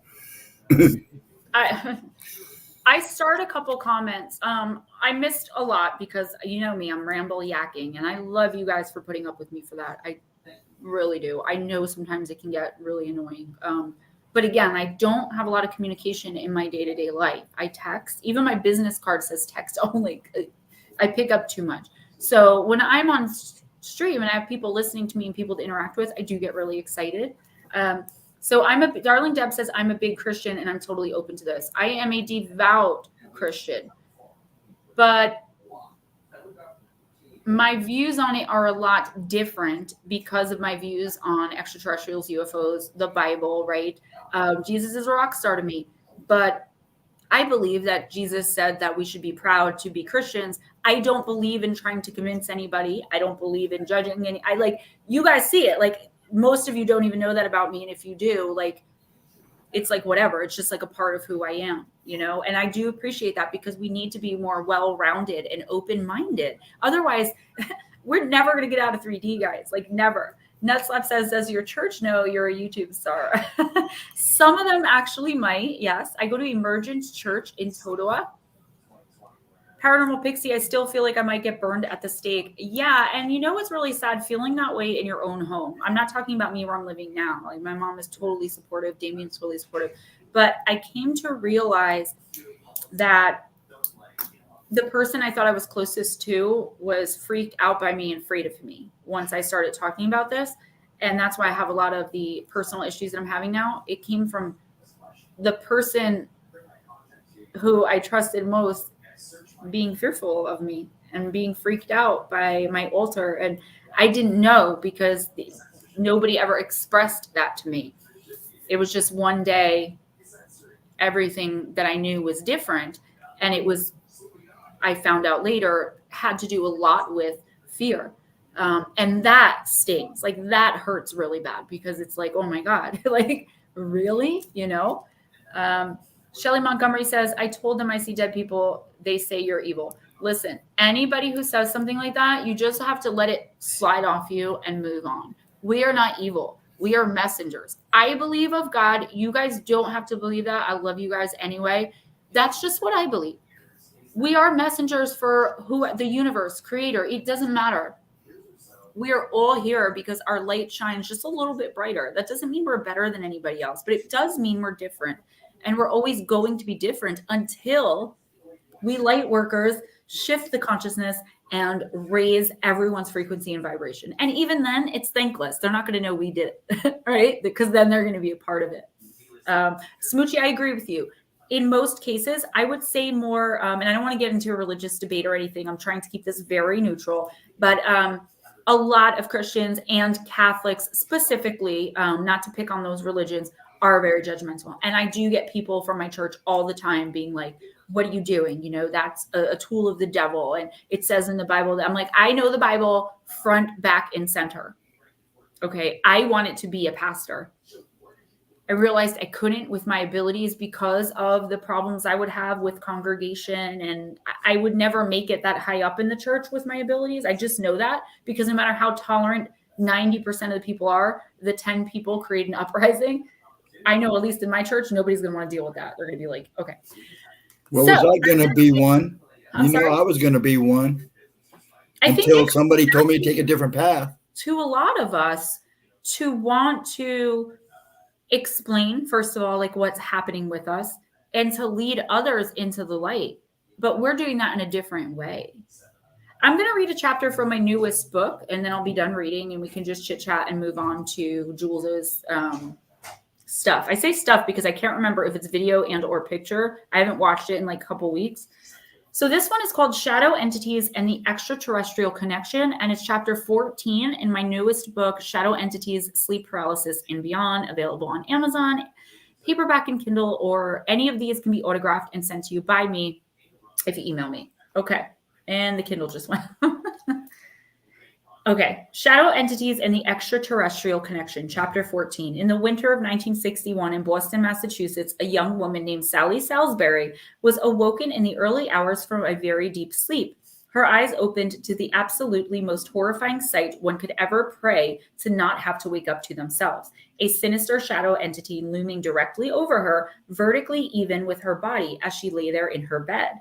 I start a couple comments. I missed a lot because you know me, I'm ramble yakking, and I love you guys for putting up with me for that. I really do. I know sometimes it can get really annoying. But again, I don't have a lot of communication in my day-to-day life. I text. Even my business card says text only. I pick up too much. So when I'm on stream and I have people listening to me and people to interact with, I do get really excited. So Darling Deb says, I'm a big Christian and I'm totally open to this. I am a devout Christian, but my views on it are a lot different because of my views on extraterrestrials, UFOs, the Bible, right? Jesus is a rock star to me, but I believe that Jesus said that we should be proud to be Christians. I don't believe in trying to convince anybody. I don't believe in judging any. You guys see it. Like, most of you don't even know that about me. And if you do, it's like whatever. It's just like a part of who I am, and I do appreciate that because we need to be more well-rounded and open-minded. Otherwise, we're never going to get out of 3D, guys. Like, never. Nutslap says, does your church know you're a YouTube star? Some of them actually might. Yes. I go to Emergence Church in Totowa. Paranormal Pixie, I still feel like I might get burned at the stake. Yeah. And what's really sad? Feeling that way in your own home. I'm not talking about me where I'm living now. Like, my mom is totally supportive. Damien's totally supportive. But I came to realize that the person I thought I was closest to was freaked out by me and afraid of me once I started talking about this. And that's why I have a lot of the personal issues that I'm having now. It came from the person who I trusted most being fearful of me and being freaked out by my altar. And I didn't know because nobody ever expressed that to me. It was just one day, everything that I knew was different. And I found out later, had to do a lot with fear. And that stings. Like, that hurts really bad because it's like, oh my God, like, really? Shelly Montgomery says, I told them I see dead people. They say you're evil. Listen, anybody who says something like that, you just have to let it slide off you and move on. We are not evil. We are messengers. I believe of God. You guys don't have to believe that. I love you guys anyway. That's just what I believe. We are messengers for the universe, creator. It doesn't matter. We are all here because our light shines just a little bit brighter. That doesn't mean we're better than anybody else, but it does mean we're different. And we're always going to be different until we light workers shift the consciousness and raise everyone's frequency and vibration. And even then, it's thankless. They're not going to know we did it, right? Because then they're going to be a part of it. Smoochie, I agree with you. In most cases, I would say more, and I don't want to get into a religious debate or anything. I'm trying to keep this very neutral, but a lot of Christians and Catholics specifically, not to pick on those religions, are very judgmental. And I do get people from my church all the time being like, what are you doing? That's a tool of the devil. And it says in the Bible that I'm like, I know the Bible front, back, and center. Okay. I want it to be a pastor. I realized I couldn't with my abilities because of the problems I would have with congregation. And I would never make it that high up in the church with my abilities. I just know that because no matter how tolerant 90% of the people are, the 10 people create an uprising. I know, at least in my church, nobody's going to want to deal with that. They're going to be like, okay. Well, was I going to be one? I'm sorry? I was going to be one I think until somebody told me to take a different path. To a lot of us, to want to explain, first of all, like what's happening with us and to lead others into the light. But we're doing that in a different way. I'm going to read a chapter from my newest book, and then I'll be done reading and we can just chit chat and move on to Jules's stuff. I say stuff because I can't remember if it's video and or picture. I haven't watched it in like a couple weeks. So this one is called Shadow Entities and the Extraterrestrial Connection, and it's chapter 14 in my newest book, Shadow Entities, Sleep Paralysis and Beyond, available on Amazon, paperback and Kindle, or any of these can be autographed and sent to you by me if you email me. Okay, and the Kindle just went. Okay, Shadow Entities and the Extraterrestrial Connection, Chapter 14. In the winter of 1961 in Boston, Massachusetts, a young woman named Sally Salisbury was awoken in the early hours from a very deep sleep. Her eyes opened to the absolutely most horrifying sight one could ever pray to not have to wake up to themselves. A sinister shadow entity looming directly over her, vertically even with her body as she lay there in her bed.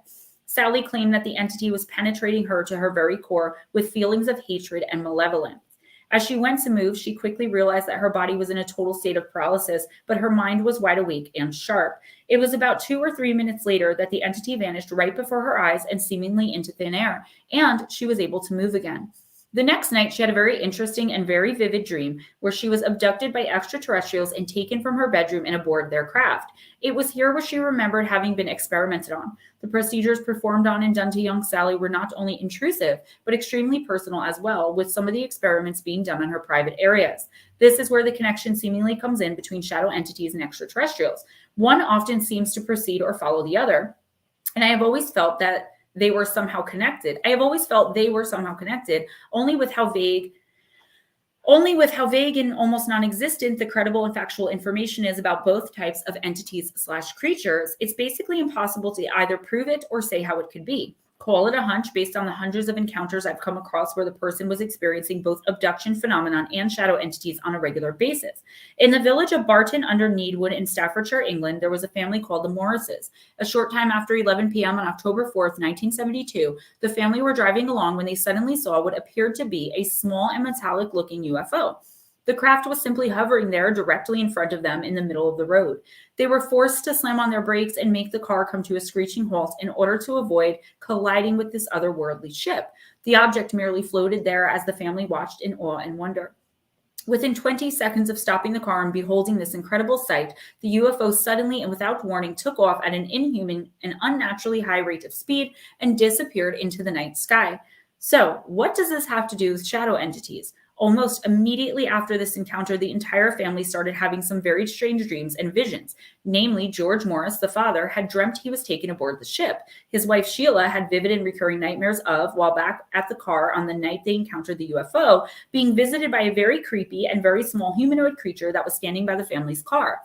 Sally claimed that the entity was penetrating her to her very core with feelings of hatred and malevolence. As she went to move, she quickly realized that her body was in a total state of paralysis, but her mind was wide awake and sharp. It was about 2 or 3 minutes later that the entity vanished right before her eyes and seemingly into thin air, and she was able to move again. The next night, she had a very interesting and very vivid dream where she was abducted by extraterrestrials and taken from her bedroom and aboard their craft. It was here where she remembered having been experimented on. The procedures performed on and done to young Sally were not only intrusive, but extremely personal as well, with some of the experiments being done in her private areas. This is where the connection seemingly comes in between shadow entities and extraterrestrials. One often seems to precede or follow the other, and I have always felt that they were somehow connected. Only with how vague and almost non-existent the credible and factual information is about both types of entities/creatures. It's basically impossible to either prove it or say how it could be. Call it a hunch based on the hundreds of encounters I've come across where the person was experiencing both abduction phenomenon and shadow entities on a regular basis. In the village of Barton under Needwood in Staffordshire, England, there was a family called the Morrises. A short time after 11 p.m. on October 4th, 1972, the family were driving along when they suddenly saw what appeared to be a small and metallic-looking UFO. The craft was simply hovering there directly in front of them in the middle of the road. They were forced to slam on their brakes and make the car come to a screeching halt in order to avoid colliding with this otherworldly ship. The object merely floated there as the family watched in awe and wonder. Within 20 seconds of stopping the car and beholding this incredible sight, the UFO suddenly and without warning took off at an inhuman and unnaturally high rate of speed and disappeared into the night sky. So, what does this have to do with shadow entities? Almost immediately after this encounter, the entire family started having some very strange dreams and visions. Namely, George Morris, the father, had dreamt he was taken aboard the ship. His wife Sheila had vivid and recurring nightmares of, while back at the car on the night they encountered the UFO, being visited by a very creepy and very small humanoid creature that was standing by the family's car.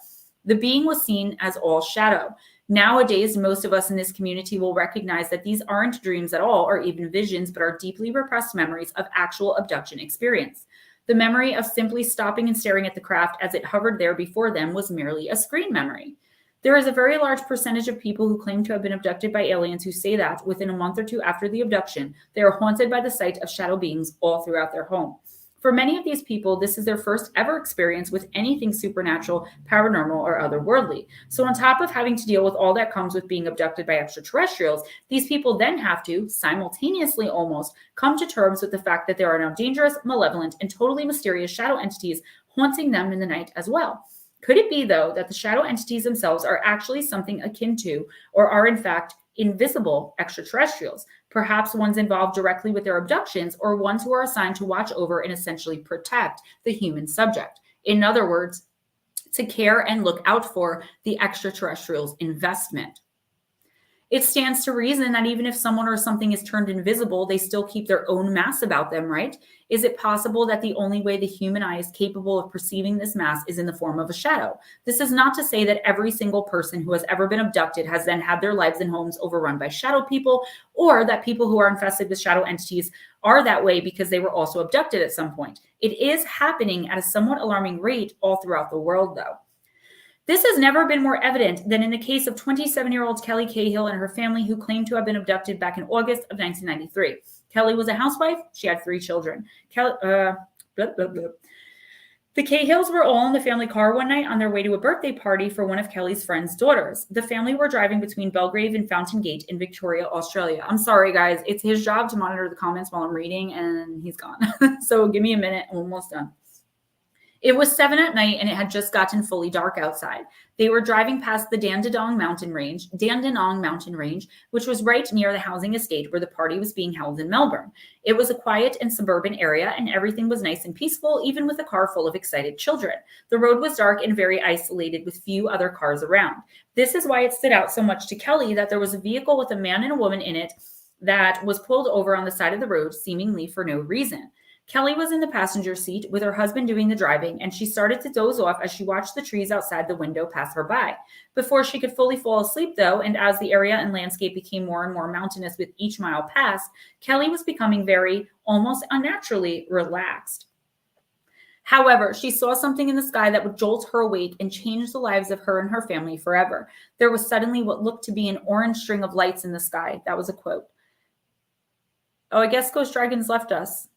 The being was seen as all shadow. Nowadays, most of us in this community will recognize that these aren't dreams at all or even visions, but are deeply repressed memories of actual abduction experience. The memory of simply stopping and staring at the craft as it hovered there before them was merely a screen memory. There is a very large percentage of people who claim to have been abducted by aliens who say that within a month or two after the abduction, they are haunted by the sight of shadow beings all throughout their home. For many of these people, this is their first ever experience with anything supernatural, paranormal, or otherworldly. So on top of having to deal with all that comes with being abducted by extraterrestrials, these people then have to, simultaneously almost, come to terms with the fact that there are now dangerous, malevolent, and totally mysterious shadow entities haunting them in the night as well. Could it be, though, that the shadow entities themselves are actually something akin to, or are in fact, invisible extraterrestrials, perhaps ones involved directly with their abductions or ones who are assigned to watch over and essentially protect the human subject? In other words, to care and look out for the extraterrestrials' investment. It stands to reason that even if someone or something is turned invisible, they still keep their own mass about them, right? Is it possible that the only way the human eye is capable of perceiving this mass is in the form of a shadow? This is not to say that every single person who has ever been abducted has then had their lives and homes overrun by shadow people, or that people who are infested with shadow entities are that way because they were also abducted at some point. It is happening at a somewhat alarming rate all throughout the world, though. This has never been more evident than in the case of 27-year-old Kelly Cahill and her family, who claimed to have been abducted back in August of 1993. Kelly was a housewife. She had 3 children. The Cahills were all in the family car one night on their way to a birthday party for one of Kelly's friend's daughters. The family were driving between Belgrave and Fountain Gate in Victoria, Australia. I'm sorry, guys. It's his job to monitor the comments while I'm reading, and he's gone. So give me a minute. I'm almost done. It was 7 at night, and it had just gotten fully dark outside. They were driving past the Dandenong Mountain Range, which was right near the housing estate where the party was being held in Melbourne. It was a quiet and suburban area, and everything was nice and peaceful, even with a car full of excited children. The road was dark and very isolated, with few other cars around. This is why it stood out so much to Kelly that there was a vehicle with a man and a woman in it that was pulled over on the side of the road, seemingly for no reason. Kelly was in the passenger seat with her husband doing the driving, and she started to doze off as she watched the trees outside the window pass her by. Before she could fully fall asleep, though, and as the area and landscape became more and more mountainous with each mile passed, Kelly was becoming very, almost unnaturally relaxed. However, she saw something in the sky that would jolt her awake and change the lives of her and her family forever. There was suddenly what looked to be an orange string of lights in the sky. That was a quote. Oh, I guess Ghostdragonzw left us.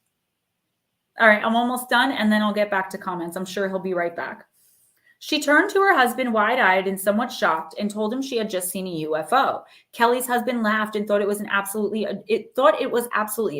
All right, I'm almost done, and then I'll get back to comments. I'm sure he'll be right back. She turned to her husband wide-eyed and somewhat shocked and told him she had just seen a UFO. Kelly's husband laughed and thought it was absolutely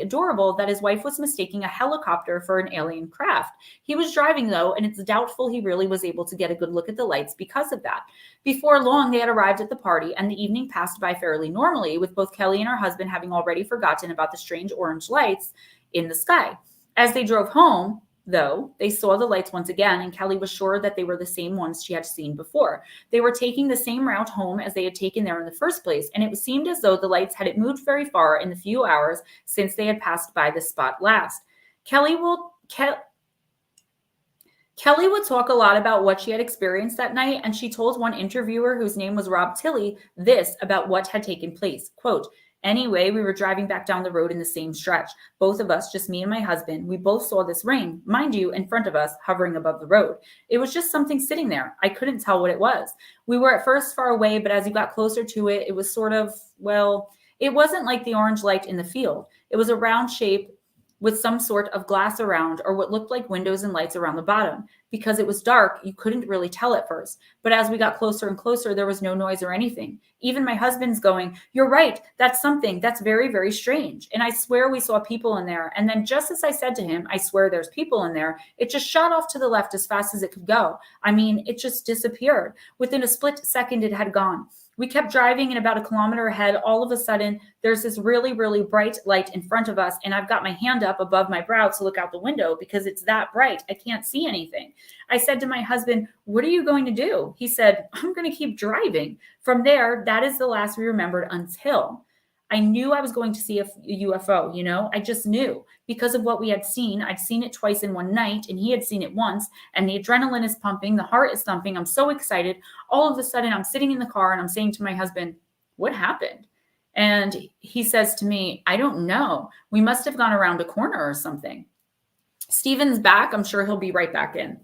adorable that his wife was mistaking a helicopter for an alien craft. He was driving, though, and it's doubtful he really was able to get a good look at the lights because of that. Before long, they had arrived at the party, and the evening passed by fairly normally, with both Kelly and her husband having already forgotten about the strange orange lights in the sky. As they drove home, though, they saw the lights once again, and Kelly was sure that they were the same ones she had seen before. They were taking the same route home as they had taken there in the first place, and it seemed as though the lights hadn't moved very far in the few hours since they had passed by this spot last. Kelly would talk a lot about what she had experienced that night, and she told one interviewer, whose name was Rob Tilley, this about what had taken place. Quote, "Anyway, we were driving back down the road in the same stretch. Both of us, just me and my husband, we both saw this ring, mind you, in front of us, hovering above the road. It was just something sitting there. I couldn't tell what it was. We were at first far away, but as you got closer to it, it was sort of, well, it wasn't like the orange light in the field. It was a round shape with some sort of glass around, or what looked like windows and lights around the bottom. Because it was dark, you couldn't really tell at first. But as we got closer and closer, there was no noise or anything. Even my husband's going, 'You're right, that's something. That's very, very strange. And I swear we saw people in there.' And then just as I said to him, 'I swear there's people in there,' it just shot off to the left as fast as it could go. I mean, it just disappeared. Within a split second, it had gone. We kept driving, and about a kilometer ahead, all of a sudden, there's this really, really bright light in front of us, and I've got my hand up above my brow to look out the window because it's that bright. I can't see anything. I said to my husband, 'What are you going to do?' He said, 'I'm going to keep driving.' From there, that is the last we remembered until I knew I was going to see a UFO, you know? I just knew because of what we had seen. I'd seen it twice in one night, and he had seen it once, and the adrenaline is pumping, the heart is thumping. I'm so excited. All of a sudden, I'm sitting in the car, and I'm saying to my husband, 'What happened?' And he says to me, 'I don't know. We must have gone around a corner or something.'" Steven's back. I'm sure he'll be right back in.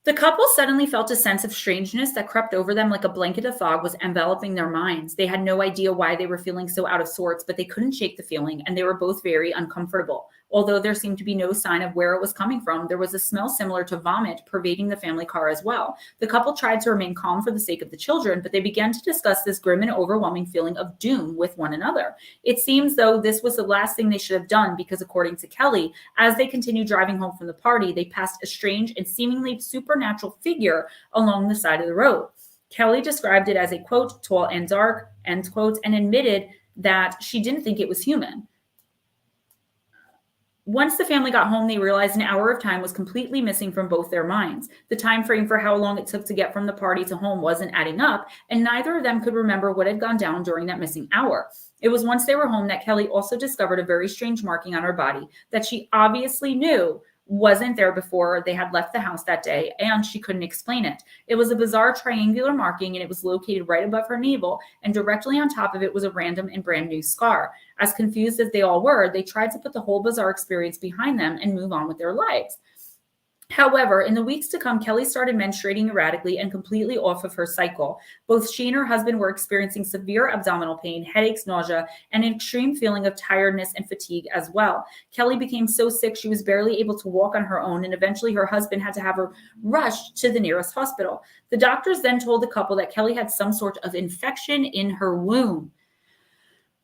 The couple suddenly felt a sense of strangeness that crept over them like a blanket of fog was enveloping their minds. They had no idea why they were feeling so out of sorts, but they couldn't shake the feeling, and they were both very uncomfortable. Although there seemed to be no sign of where it was coming from, there was a smell similar to vomit pervading the family car as well. The couple tried to remain calm for the sake of the children, but they began to discuss this grim and overwhelming feeling of doom with one another. It seems though this was the last thing they should have done because, according to Kelly, as they continued driving home from the party, they passed a strange and seemingly supernatural figure along the side of the road. Kelly described it as a, quote, "tall and dark," end quote, and admitted that she didn't think it was human. Once the family got home, they realized an hour of time was completely missing from both their minds. The time frame for how long it took to get from the party to home wasn't adding up, and neither of them could remember what had gone down during that missing hour. It was once they were home that Kelly also discovered a very strange marking on her body that she obviously knew wasn't there before they had left the house that day, and she couldn't explain it. It was a bizarre triangular marking, and it was located right above her navel, and directly on top of it was a random and brand new scar. As confused as they all were, they tried to put the whole bizarre experience behind them and move on with their lives. However, in the weeks to come, Kelly started menstruating erratically and completely off of her cycle. Both she and her husband were experiencing severe abdominal pain, headaches, nausea, and an extreme feeling of tiredness and fatigue as well. Kelly became so sick she was barely able to walk on her own, and eventually her husband had to have her rushed to the nearest hospital. The doctors then told the couple that Kelly had some sort of infection in her womb.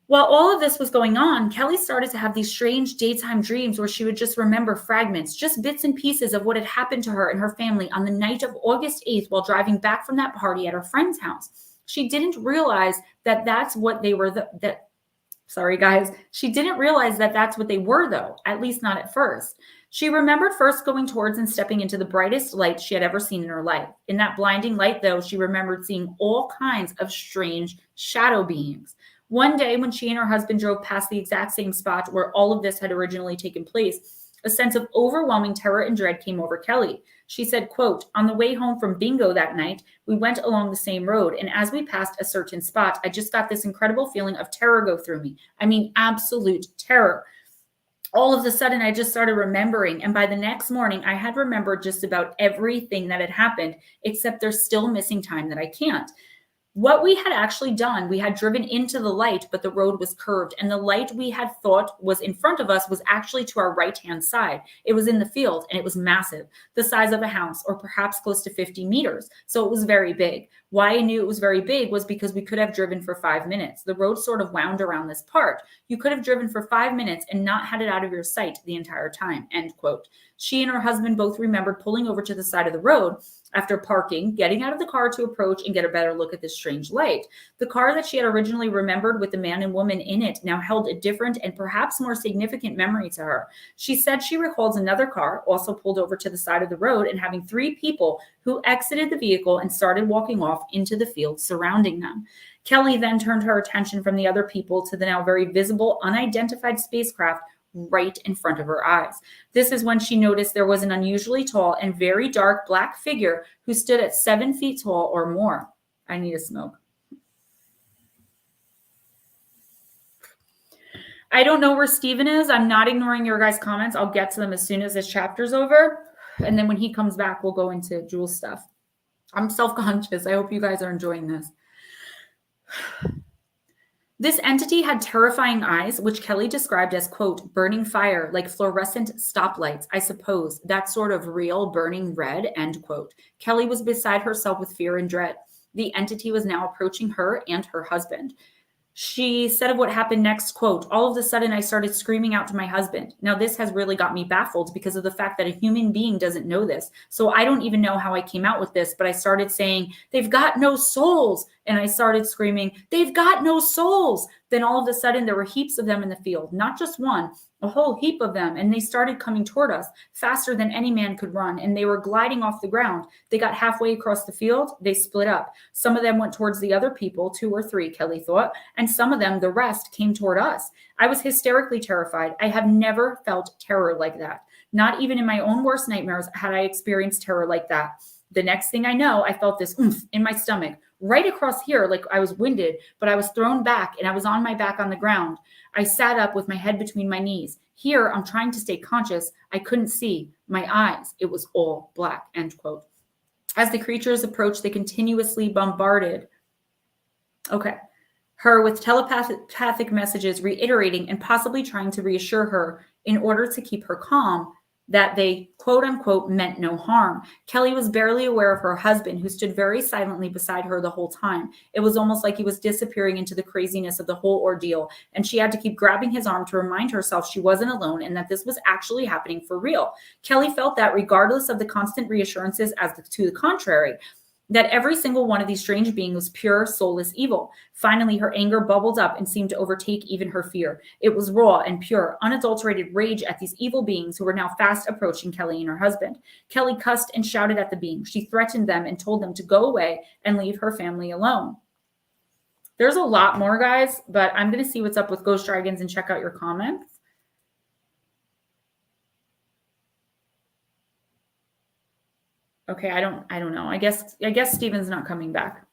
While all of this was going on, Kelly started to have these strange daytime dreams where she would just remember fragments, just bits and pieces of what had happened to her and her family on the night of August 8th while driving back from that party at her friend's house. She didn't realize that that's what they were, She didn't realize that that's what they were, though, at least not at first. She remembered first going towards and stepping into the brightest light she had ever seen in her life. In that blinding light, though, she remembered seeing all kinds of strange shadow beings. One day, when she and her husband drove past the exact same spot where all of this had originally taken place, a sense of overwhelming terror and dread came over Kelly. She said, quote, "On the way home from bingo that night, we went along the same road, and as we passed a certain spot, I just got this incredible feeling of terror go through me. I mean, absolute terror. All of a sudden, I just started remembering, and by the next morning, I had remembered just about everything that had happened, except there's still missing time that I can't." What we had actually done, we had driven into the light, but the road was curved, and the light we had thought was in front of us was actually to our right-hand side. It was in the field, and it was massive, the size of a house, or perhaps close to 50 meters. So it was very big. Why I knew it was very big was because we could have driven for 5 minutes. The road sort of wound around this part. You could have driven for 5 minutes and not had it out of your sight the entire time, end quote. She and her husband both remembered pulling over to the side of the road after parking, getting out of the car to approach and get a better look at this strange light. The car that she had originally remembered with the man and woman in it now held a different and perhaps more significant memory to her. She said she recalls another car also pulled over to the side of the road and having 3 people who exited the vehicle and started walking off into the field surrounding them. Kelly then turned her attention from the other people to the now very visible, unidentified spacecraft right in front of her eyes. This is when she noticed there was an unusually tall and very dark black figure who stood at 7 feet tall or more. I need a smoke. I don't know where Steven is. I'm not ignoring your guys' comments. I'll get to them as soon as this chapter's over. And then when he comes back, we'll go into Jules' stuff. I'm self-conscious. I hope you guys are enjoying this. This entity had terrifying eyes, which Kelly described as, quote, burning fire, like fluorescent stoplights, I suppose, that sort of real burning red, end quote. Kelly was beside herself with fear and dread. The entity was now approaching her and her husband. She said of what happened next, quote, all of a sudden I started screaming out to my husband. Now this has really got me baffled because of the fact that a human being doesn't know this. So I don't even know how I came out with this, but I started saying, they've got no souls. And I started screaming, they've got no souls. Then all of a sudden there were heaps of them in the field, not just one, a whole heap of them. And they started coming toward us faster than any man could run. And they were gliding off the ground. They got halfway across the field. They split up. Some of them went towards the other people, 2 or 3, Kelly thought. And some of them, the rest, came toward us. I was hysterically terrified. I have never felt terror like that. Not even in my own worst nightmares had I experienced terror like that. The next thing I know, I felt this oomph in my stomach, right across here, like I was winded, but I was thrown back and I was on my back on the ground. I sat up with my head between my knees. Here, I'm trying to stay conscious. I couldn't see my eyes. It was all black, end quote. As the creatures approached, they continuously bombarded her with telepathic messages, reiterating and possibly trying to reassure her in order to keep her calm that they, quote unquote, meant no harm. Kelly was barely aware of her husband, who stood very silently beside her the whole time. It was almost like he was disappearing into the craziness of the whole ordeal, and she had to keep grabbing his arm to remind herself she wasn't alone and that this was actually happening for real. Kelly felt that regardless of the constant reassurances as to the contrary, that every single one of these strange beings was pure, soulless evil. Finally, her anger bubbled up and seemed to overtake even her fear. It was raw and pure, unadulterated rage at these evil beings who were now fast approaching Kelly and her husband. Kelly cussed and shouted at the beings. She threatened them and told them to go away and leave her family alone. There's a lot more, guys, but I'm going to see what's up with Ghost Dragons and check out your comments. Okay, I don't know. I guess Steven's not coming back.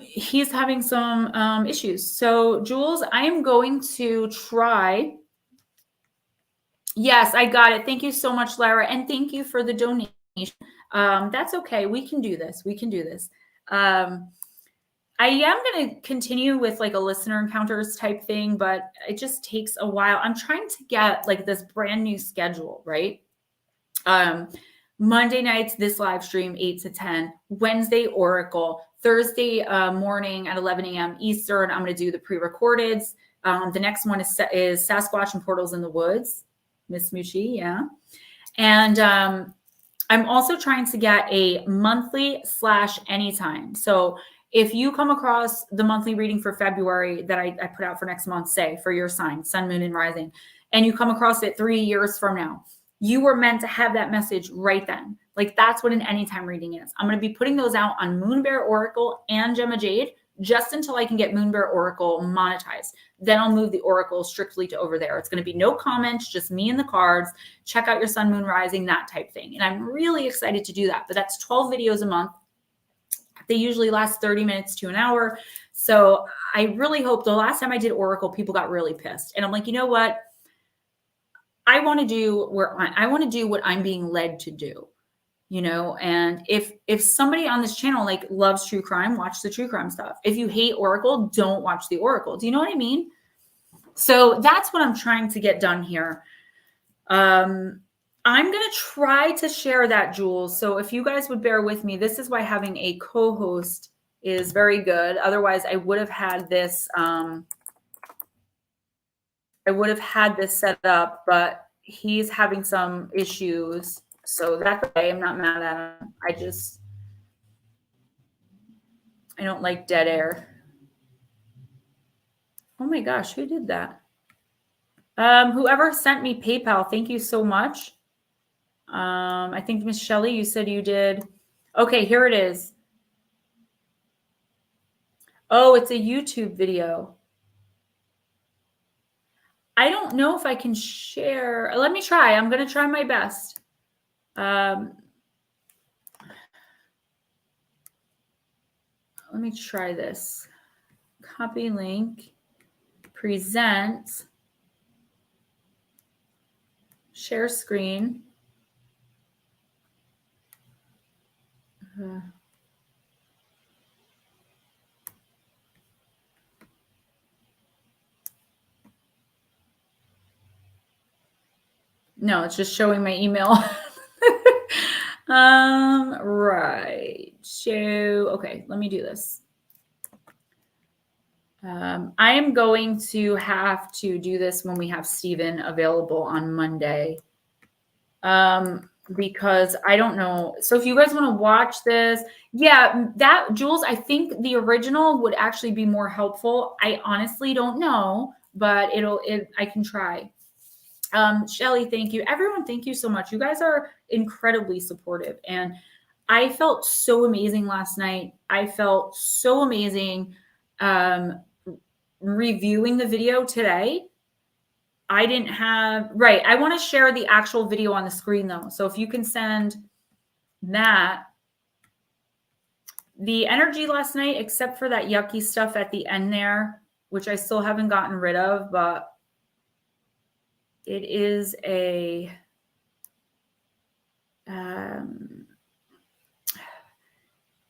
He's having some issues. So, Jules, I am going to try. Yes, I got it. Thank you so much, Lara, and thank you for the donation. That's okay. We can do this. I am going to continue with like a listener encounters type thing, but it just takes a while. I'm trying to get like this brand new schedule, right? Monday nights, this live stream, 8 to 10, Wednesday, Oracle, Thursday morning at 11 a.m. Eastern. I'm going to do the pre-recordeds. The next one is Sasquatch and Portals in the Woods. Miss Mushi, yeah. And I'm also trying to get a monthly / anytime. So if you come across the monthly reading for February that I put out for next month, say for your sign, Sun, Moon, and Rising, and you come across it 3 years from now, you were meant to have that message right then. Like that's what an anytime reading is. I'm going to be putting those out on Moonbear Oracle and Gemma Jade just until I can get Moonbear Oracle monetized. Then I'll move the Oracle strictly to over there. It's going to be no comments, just me and the cards. Check out your Sun, Moon, Rising, that type thing. And I'm really excited to do that. But that's 12 videos a month. They usually last 30 minutes to an hour. So I really hope the last time I did Oracle, people got really pissed. And I'm like, you know what? I want to do what I'm being led to do, you know? And if somebody on this channel like loves true crime, watch the true crime stuff. If you hate Oracle, don't watch the Oracle. Do you know what I mean? So that's what I'm trying to get done here. I'm going to try to share that, Jules. So if you guys would bear with me, this is why having a co-host is very good. Otherwise I would have had this, set up, but he's having some issues. So that's okay. I'm not mad at him. I don't like dead air. Oh my gosh, who did that? Whoever sent me PayPal, thank you so much. I think Miss Shelley, you said you did. Okay, here it is. Oh, it's a YouTube video. I don't know if I can share. Let me try. I'm going to try my best. Let me try this. Copy link. Present. Share screen. No, it's just showing my email. Right. Okay, let me do this. I am going to have to do this when we have Steven available on Monday. Because I don't know. So if you guys want to watch this, yeah, that Jules, I think the original would actually be more helpful. I honestly don't know, but I can try. Shelly, thank you. Everyone, thank you so much. You guys are incredibly supportive. And I felt so amazing last night. I felt so amazing reviewing the video today. I didn't have, right. I want to share the actual video on the screen though. So if you can send that, the energy last night, except for that yucky stuff at the end there, which I still haven't gotten rid of, but it is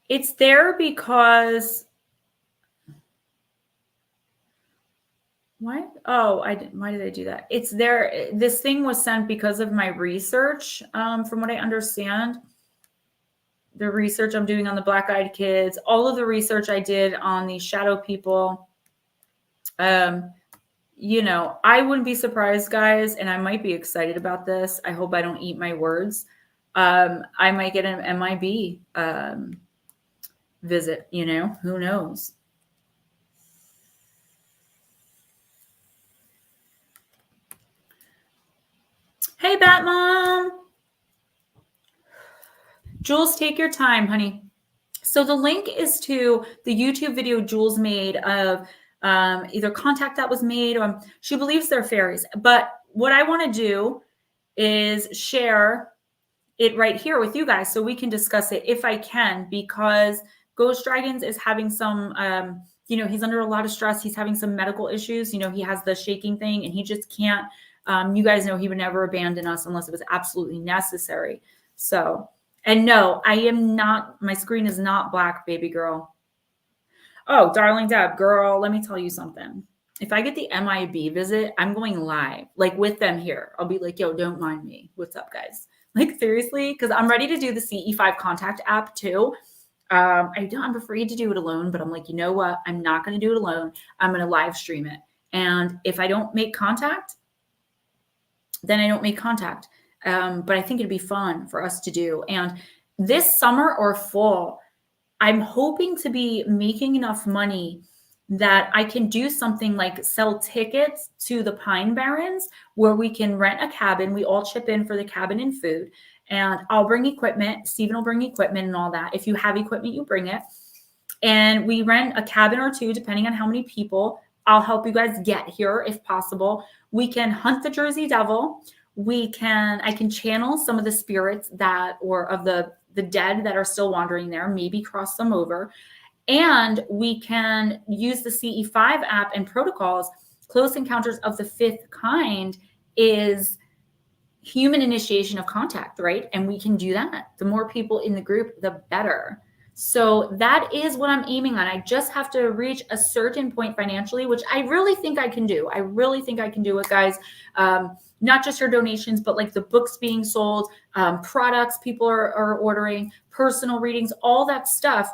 it's there because why did I do that? It's there. This thing was sent because of my research. From what I understand, the research I'm doing on the black-eyed kids, all of the research I did on the shadow people. You know, I wouldn't be surprised, guys, and I might be excited about this. I hope I don't eat my words. I might get an MIB visit, you know, who knows? Hey, Bat Mom. Jules, take your time, honey. So the link is to the YouTube video Jules made of either contact that was made, or she believes they're fairies. But what I want to do is share it right here with you guys so we can discuss it if I can, because Ghost Dragons is having some, you know, he's under a lot of stress. He's having some medical issues. You know, he has the shaking thing and he just can't, you guys know he would never abandon us unless it was absolutely necessary. So, and no, I am not, my screen is not black, baby girl. Oh, darling Deb, girl, let me tell you something. If I get the MIB visit, I'm going live, like with them here. I'll be like, yo, don't mind me. What's up, guys? Like, seriously? Because I'm ready to do the CE5 contact app too. I'm afraid to do it alone, but I'm like, you know what? I'm not going to do it alone. I'm going to live stream it. And if I don't make contact, then I don't make contact. But I think it'd be fun for us to do. And this summer or fall, I'm hoping to be making enough money that I can do something like sell tickets to the Pine Barrens where we can rent a cabin. We all chip in for the cabin and food. And I'll bring equipment. Steven will bring equipment and all that. If you have equipment, you bring it. And we rent a cabin or two, depending on how many people. I'll help you guys get here if possible. We can hunt the Jersey Devil. I can channel some of the spirits that, or of the dead that are still wandering there, maybe cross them over. And we can use the CE5 app and protocols. Close Encounters of the Fifth Kind is human initiation of contact, right? And we can do that. The more people in the group, the better. So that is what I'm aiming on. I just have to reach a certain point financially, which I really think I can do. I really think I can do it, guys. Not just your donations, but like the books being sold, products people are ordering, personal readings, all that stuff.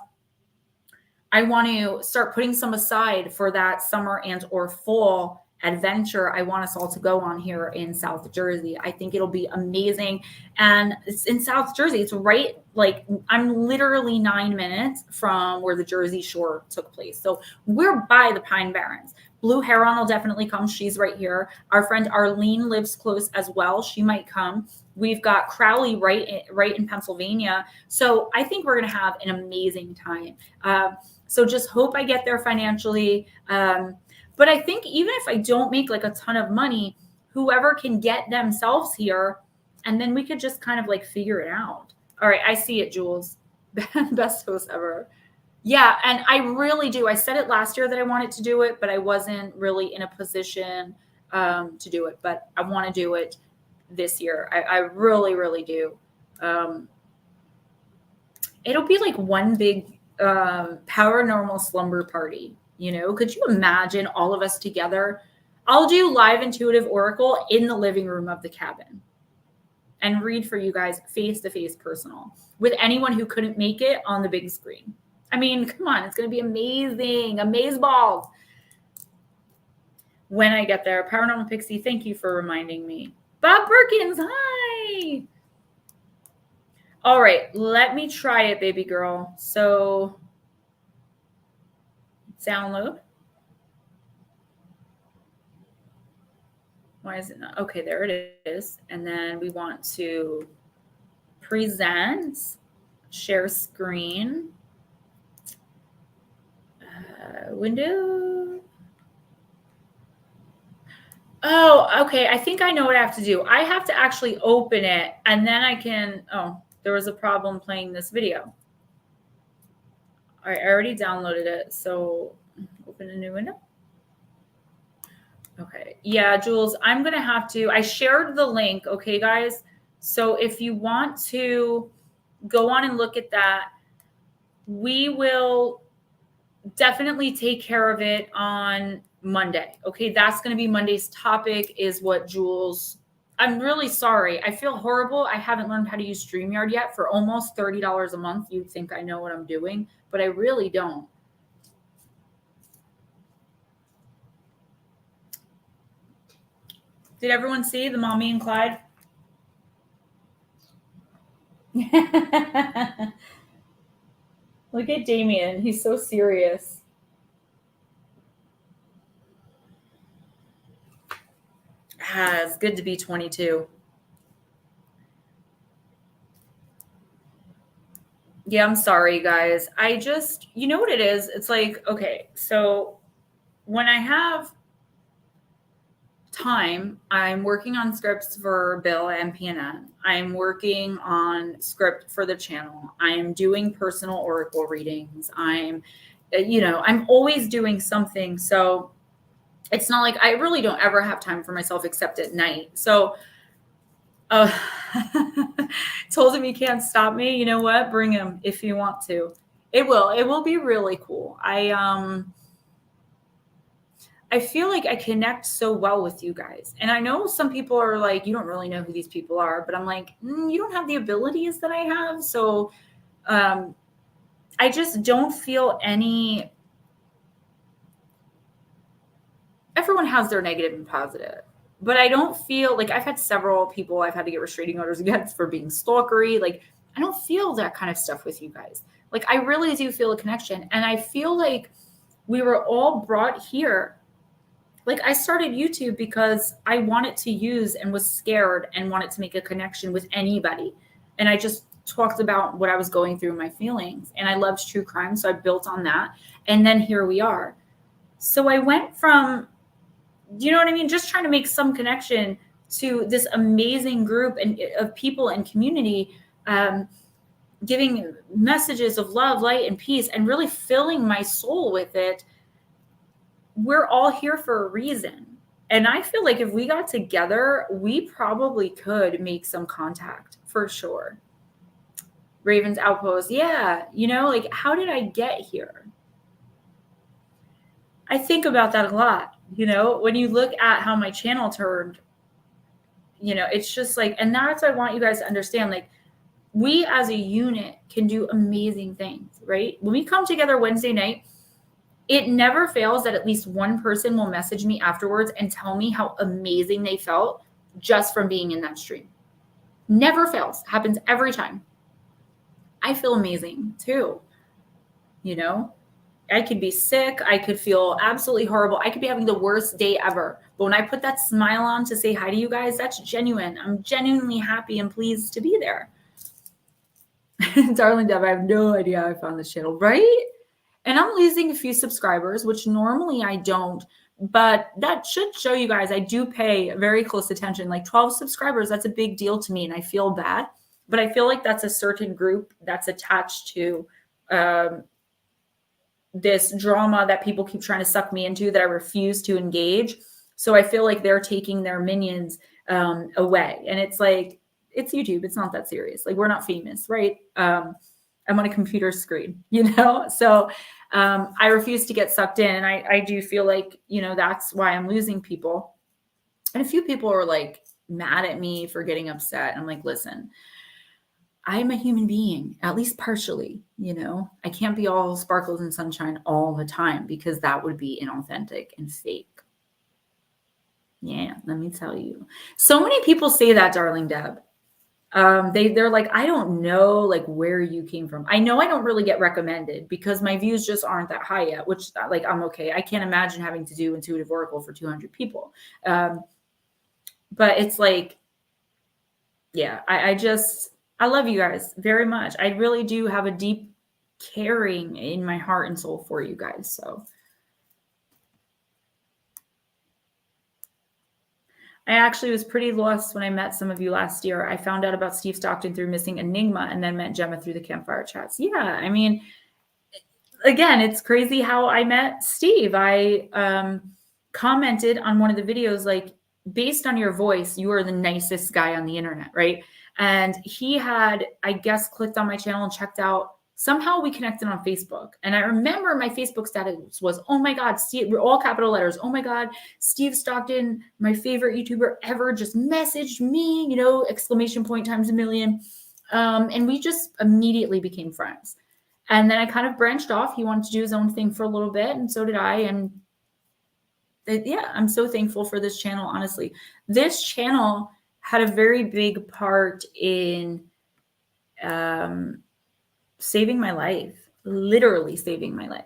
I want to start putting some aside for that summer and or fall adventure I want us all to go on here in South Jersey. I think it'll be amazing. And it's in South Jersey. It's right, like I'm literally 9 minutes from where the Jersey Shore took place. So we're by the Pine Barrens. Blue Heron will definitely come. She's right here. Our friend Arlene lives close as well. She might come. We've got Crowley right in Pennsylvania. So I think we're going to have an amazing time. So just hope I get there financially. But I think even if I don't make like a ton of money, whoever can get themselves here, and then we could just kind of like figure it out. All right, I see it, Jules. Best host ever. Yeah, and I really do. I said it last year that I wanted to do it, but I wasn't really in a position to do it. But I want to do it this year. I really, really do. It'll be like one big paranormal slumber party. You know, could you imagine all of us together? I'll do live intuitive oracle in the living room of the cabin and read for you guys face-to-face personal with anyone who couldn't make it on the big screen. I mean, come on, it's going to be amazing. Amazeballs. When I get there, Paranormal Pixie, thank you for reminding me. Bob Perkins, hi. All right, let me try it, baby girl. So download. Why is it not? Okay, there it is. And then we want to present, share screen, window. Oh, okay. I think I know what I have to do. I have to actually open it and then I can, oh, there was a problem playing this video. All right, I already downloaded it. So open a new window. Okay. Yeah, Jules, I'm going to have to, I shared the link. Okay, guys. So if you want to go on and look at that, we will definitely take care of it on Monday. Okay. That's going to be Monday's topic is what Jules, I'm really sorry. I feel horrible. I haven't learned how to use StreamYard yet for almost $30 a month. You'd think I know what I'm doing, but I really don't. Did everyone see the Mommy and Clyde? Look at Damien. He's so serious. It's good to be 22. Yeah, I'm sorry, guys. I just, you know what it is? It's like, okay, so when I have time, I'm working on scripts for Bill and PNN. I'm working on script for the channel. I'm doing personal oracle readings. I'm always doing something. So it's not like I really don't ever have time for myself except at night. So told him you can't stop me. You know what? Bring him if you want to. It will be really cool. I feel like I connect so well with you guys. And I know some people are like, you don't really know who these people are, but I'm like, you don't have the abilities that I have. So I just don't feel any. Everyone has their negative and positive, but I don't feel like I've had several people I've had to get restraining orders against for being stalkery. Like, I don't feel that kind of stuff with you guys. Like, I really do feel a connection. And I feel like we were all brought here. Like, I started YouTube because I wanted to use and was scared and wanted to make a connection with anybody. And I just talked about what I was going through, my feelings. And I loved true crime, so I built on that. And then here we are. So I went from, you know what I mean, just trying to make some connection to this amazing group of people and community, giving messages of love, light, and peace, and really filling my soul with it. We're all here for a reason. And I feel like if we got together, we probably could make some contact for sure. Raven's Outpost. Yeah. Like, how did I get here? I think about that a lot. When you look at how my channel turned, it's just like, and that's what I want you guys to understand. Like, we as a unit can do amazing things, right? When we come together Wednesday night, it never fails that at least one person will message me afterwards and tell me how amazing they felt just from being in that stream. Never fails. Happens every time. I feel amazing too. I could be sick. I could feel absolutely horrible. I could be having the worst day ever. But when I put that smile on to say hi to you guys, that's genuine. I'm genuinely happy and pleased to be there. Darling Deb, I have no idea how I found this channel, right? And I'm losing a few subscribers, which normally I don't, but that should show you guys I do pay very close attention. Like 12 subscribers, that's a big deal to me, and I feel bad. But I feel like that's a certain group that's attached to this drama that people keep trying to suck me into that I refuse to engage. So I feel like they're taking their minions away. And it's like, it's YouTube. It's not that serious. Like, we're not famous, right? I'm on a computer screen, So I refuse to get sucked in. And I do feel like, that's why I'm losing people. And a few people are like mad at me for getting upset. I'm like, listen, I'm a human being, at least partially, I can't be all sparkles and sunshine all the time because that would be inauthentic and fake. Yeah, let me tell you. So many people say that, darling Deb. They're like, I don't know, like, where you came from. I know I don't really get recommended because my views just aren't that high yet, which, like, I'm okay. I can't imagine having to do intuitive oracle for 200 people. But it's like, yeah, I love you guys very much. I really do have a deep caring in my heart and soul for you guys. So I actually was pretty lost when I met some of you last year. I found out about Steve Stockton through Missing Enigma and then met Gemma through the campfire chats. Yeah, I mean, again, it's crazy how I met Steve. I commented on one of the videos, like, based on your voice, you are the nicest guy on the internet, right? And he had, I guess, clicked on my channel and checked out. Somehow we connected on Facebook. And I remember my Facebook status was, oh my God, Steve, all capital letters. Oh my God, Steve Stockton, my favorite YouTuber ever, just messaged me, exclamation point times a million. And we just immediately became friends. And then I kind of branched off. He wanted to do his own thing for a little bit, and so did I. And yeah, I'm so thankful for this channel, honestly. This channel had a very big part in saving my life, literally saving my life.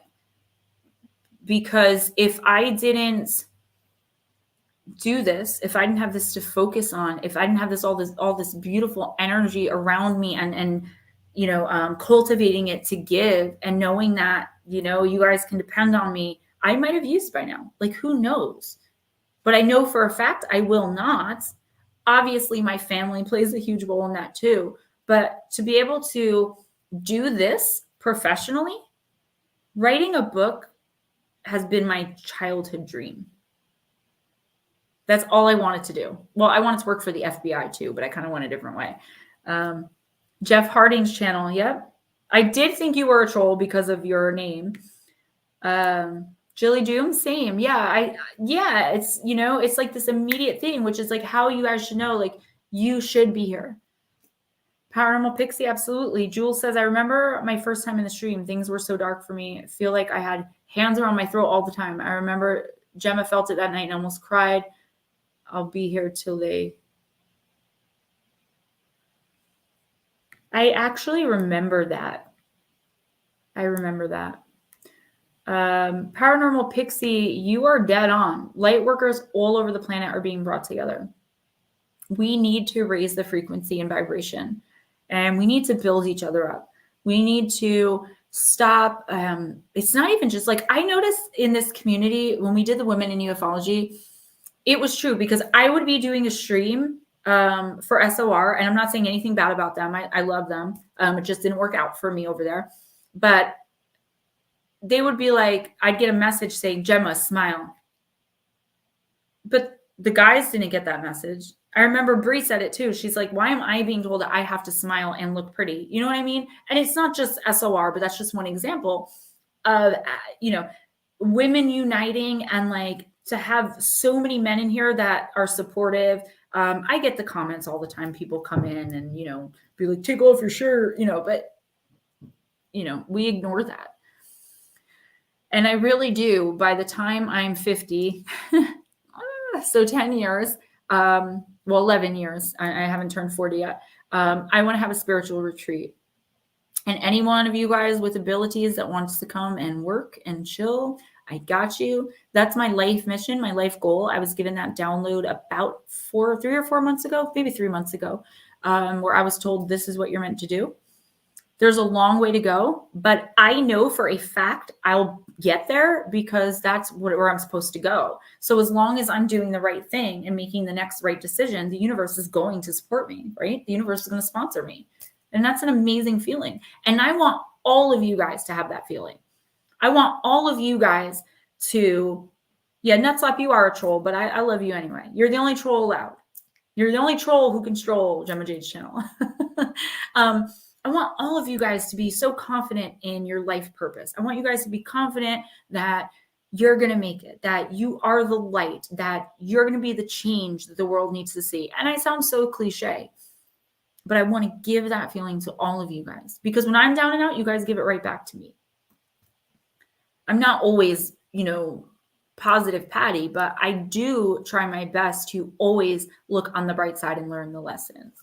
Because if I didn't do this, if I didn't have this to focus on, if I didn't have all this beautiful energy around me and cultivating it to give, and knowing that, you guys can depend on me, I might have used by now. Like, who knows? But I know for a fact I will not. Obviously, my family plays a huge role in that too. But to be able to do this professionally, writing a book has been my childhood dream. That's all I wanted to do. Well, I wanted to work for the FBI too, but I kind of went a different way. Jeff Harding's channel. Yep. I did think you were a troll because of your name. Jilly Doom, same. Yeah. It's, it's like this immediate thing, which is like how you guys should know, like, you should be here. Paranormal Pixie, absolutely. Jules says, I remember my first time in the stream, things were so dark for me. I feel like I had hands around my throat all the time. I remember Gemma felt it that night and almost cried. I'll be here till they... I actually remember that. Paranormal Pixie, you are dead on. Light workers all over the planet are being brought together. We need to raise the frequency and vibration, and we need to build each other up. We need to stop. It's not even just like, I noticed in this community when we did the Women in Ufology, it was true, because I would be doing a stream for SOR, and I'm not saying anything bad about them. I love them. It just didn't work out for me over there. But they would be like, I'd get a message saying, Gemma, smile. But the guys didn't get that message. I remember Bree said it too. She's like, why am I being told that I have to smile and look pretty? You know what I mean? And it's not just SOR, but that's just one example of, women uniting, and like to have so many men in here that are supportive. I get the comments all the time. People come in and, be like, take off your shirt, but, we ignore that. And I really do. By the time I'm 50, so 10 years, 11 years, I haven't turned 40 yet. I want to have a spiritual retreat. And any one of you guys with abilities that wants to come and work and chill, I got you. That's my life mission, my life goal. I was given that download about 3 or 4 months ago, maybe 3 months ago, where I was told this is what you're meant to do. There's a long way to go, but I know for a fact I'll get there, because that's where I'm supposed to go. So as long as I'm doing the right thing and making the next right decision, the universe is going to support me, right? The universe is going to sponsor me. And that's an amazing feeling. And I want all of you guys to have that feeling. I want all of you guys to, Nutslap, you are a troll, but I love you anyway. You're the only troll allowed. You're the only troll who can stroll Gemma Jade's channel. I want all of you guys to be so confident in your life purpose. I want you guys to be confident that you're going to make it, that you are the light, that you're going to be the change that the world needs to see. And I sound so cliche, but I want to give that feeling to all of you guys, because when I'm down and out, you guys give it right back to me. I'm not always, positive Patty, but I do try my best to always look on the bright side and learn the lessons.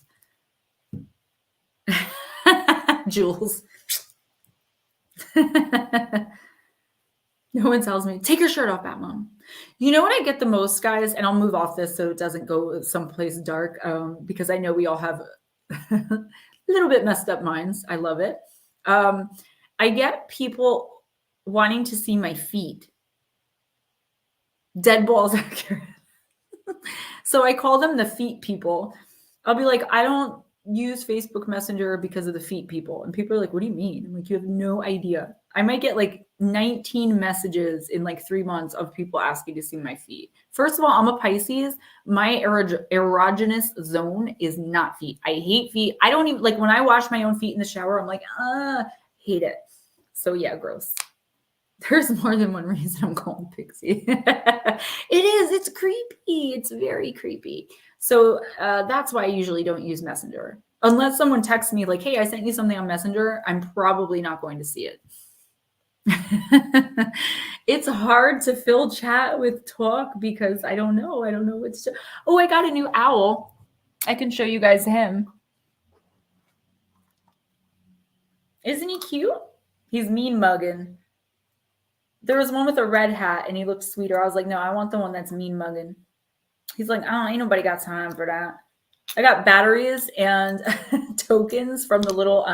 Jules. No one tells me, take your shirt off, Batmom. You know what I get the most, guys? And I'll move off this so it doesn't go someplace dark, because I know we all have a little bit messed up minds. I love it. I get people wanting to see my feet. Dead balls accurate. So I call them the feet people. I'll be like, I don't use Facebook Messenger because of the feet people. And people are like, what do you mean? I'm like, you have no idea. I might get like 19 messages in like 3 months of people asking to see my feet. First of all, I'm a Pisces. My erogenous zone is not feet. I hate feet. I don't even, like, when I wash my own feet in the shower, I'm like, hate it. So yeah, gross. There's more than one reason I'm calling Pixie. It is. It's creepy. It's very creepy. So that's why I usually don't use Messenger. Unless someone texts me like, hey, I sent you something on Messenger, I'm probably not going to see it. It's hard to fill chat with talk because I don't know. I don't know what's to... Oh, I got a new owl. I can show you guys him. Isn't he cute? He's mean mugging. There was one with a red hat and he looked sweeter. I was like, no, I want the one that's mean mugging. He's like, oh, ain't nobody got time for that. I got batteries and tokens from the little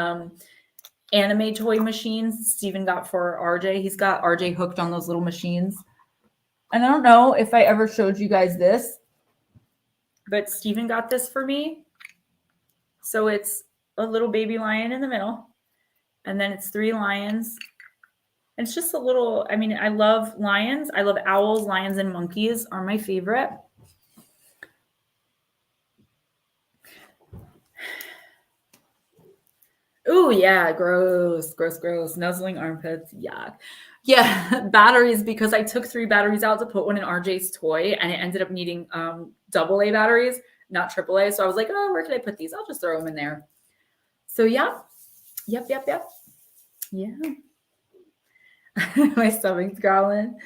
anime toy machines Steven got for RJ. He's got RJ hooked on those little machines. And I don't know if I ever showed you guys this, but Steven got this for me. So it's a little baby lion in the middle. And then it's 3 lions. And it's just a little, I mean, I love lions. I love owls, lions, and monkeys are my favorite. Oh, yeah, gross, gross, gross. Nuzzling armpits, yuck. Yeah, batteries, because I took 3 batteries out to put one in RJ's toy, and it ended up needing AA batteries, not AAA. So I was like, oh, where can I put these? I'll just throw them in there. So, yeah. Yep. Yeah. My stomach's growling.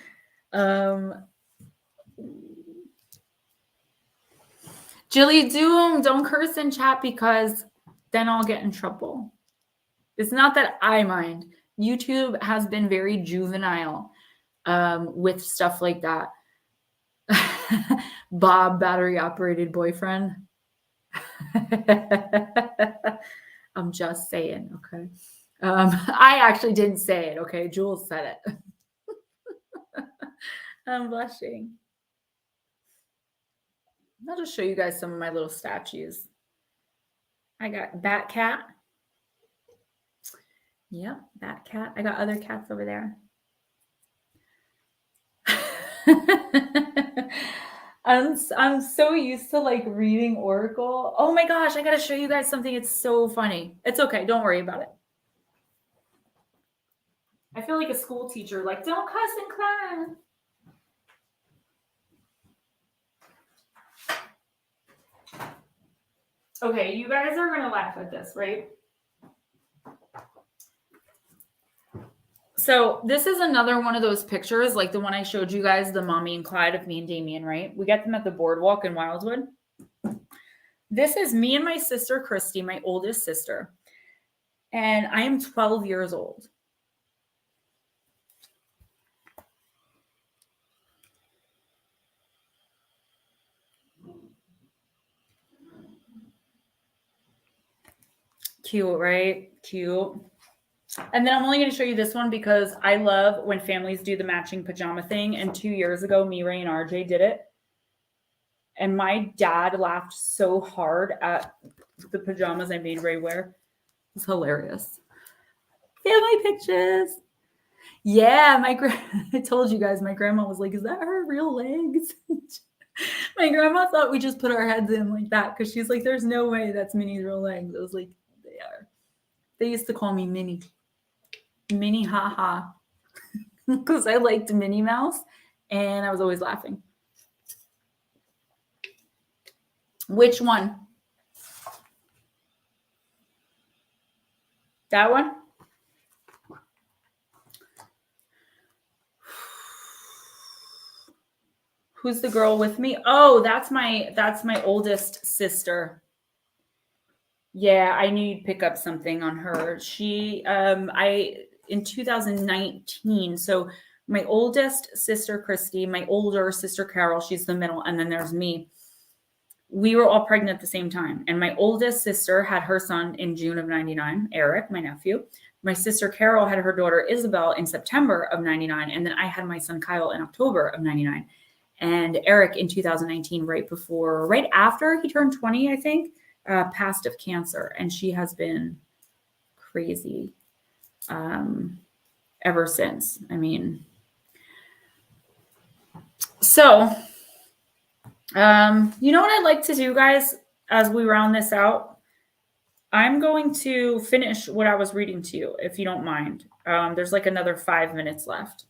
Jilly Doom, don't curse in chat because then I'll get in trouble. It's not that I mind. YouTube has been very juvenile with stuff like that. Bob, battery operated boyfriend. I'm just saying, okay. I actually didn't say it, okay? Jules said it. I'm blushing. I'll just show you guys some of my little statues. I got Bat Cat. Yep, Bat Cat. I got other cats over there. I'm so used to like reading Oracle. Oh my gosh, I gotta show you guys something. It's so funny. It's okay, don't worry about it. I feel like a school teacher, like, don't cuss in class. Okay, you guys are gonna laugh at this, right? So this is another one of those pictures, like the one I showed you guys, the Mommy and Clyde of me and Damien, right? We got them at the boardwalk in Wildwood. This is me and my sister, Christy, my oldest sister. And I am 12 years old. Cute, right? Cute. And then I'm only going to show you this one because I love when families do the matching pajama thing. And 2 years ago, me, Ray, and RJ did it. And my dad laughed so hard at the pajamas I made Ray wear. It's hilarious. Family pictures. Yeah, I told you guys, my grandma was like, is that her real legs? My grandma thought we just put our heads in like that because she's like, there's no way that's Minnie's real legs. I was like, they are. They used to call me Minnie. Minnie haha. Because I liked Minnie Mouse and I was always laughing. Which one? That one? Who's the girl with me? Oh, that's my oldest sister. Yeah, I knew you'd pick up something on her. She in 2019, so my oldest sister Christy, my older sister Carol, she's the middle, and then there's me. We were all pregnant at the same time. And my oldest sister had her son in June of 99, Eric, my nephew. My sister Carol had her daughter Isabel in September of 99. And then I had my son Kyle in October of 99. And Eric in 2019, right after he turned 20, I think, passed of cancer. And she has been crazy ever since. I mean, so... you know what I'd like to do, guys, as we round this out? I'm going to finish what I was reading to you, if you don't mind. There's like another 5 minutes left.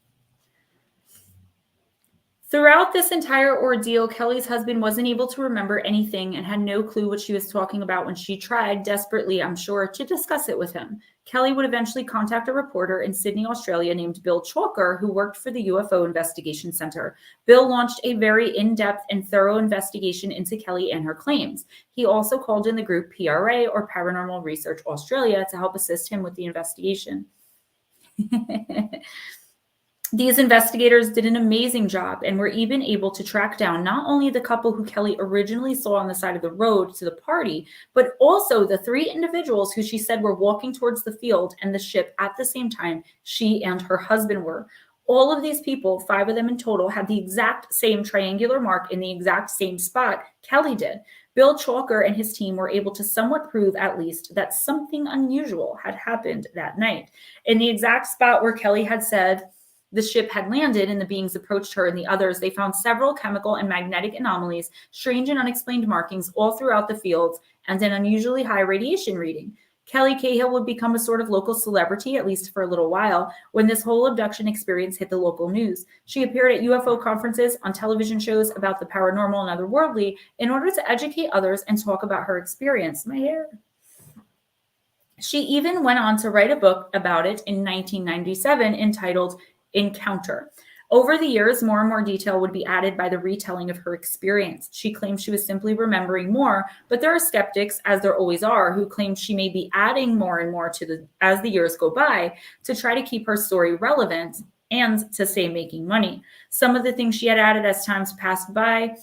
Throughout this entire ordeal, Kelly's husband wasn't able to remember anything and had no clue what she was talking about when she tried, desperately, I'm sure, to discuss it with him. Kelly would eventually contact a reporter in Sydney, Australia named Bill Chalker, who worked for the UFO Investigation Center. Bill launched a very in-depth and thorough investigation into Kelly and her claims. He also called in the group PRA, or Paranormal Research Australia, to help assist him with the investigation. These investigators did an amazing job and were even able to track down not only the couple who Kelly originally saw on the side of the road to the party, but also the 3 individuals who she said were walking towards the field and the ship at the same time she and her husband were. All of these people, 5 of them in total, had the exact same triangular mark in the exact same spot Kelly did. Bill Chalker and his team were able to somewhat prove, at least, that something unusual had happened that night. In the exact spot where Kelly had said the ship had landed and the beings approached her and the others, they found several chemical and magnetic anomalies, strange and unexplained markings all throughout the fields, and an unusually high radiation reading. Kelly Cahill would become a sort of local celebrity, at least for a little while, when this whole abduction experience hit the local news. She appeared at UFO conferences, on television shows about the paranormal and otherworldly, in order to educate others and talk about her experience. My hair. She even went on to write a book about it in 1997 entitled Encounter. Over the years, more and more detail would be added by the retelling of her experience. She claimed she was simply remembering more, but there are skeptics, as there always are, who claim she may be adding more and more as the years go by to try to keep her story relevant and to stay making money. Some of the things she had added as time has passed by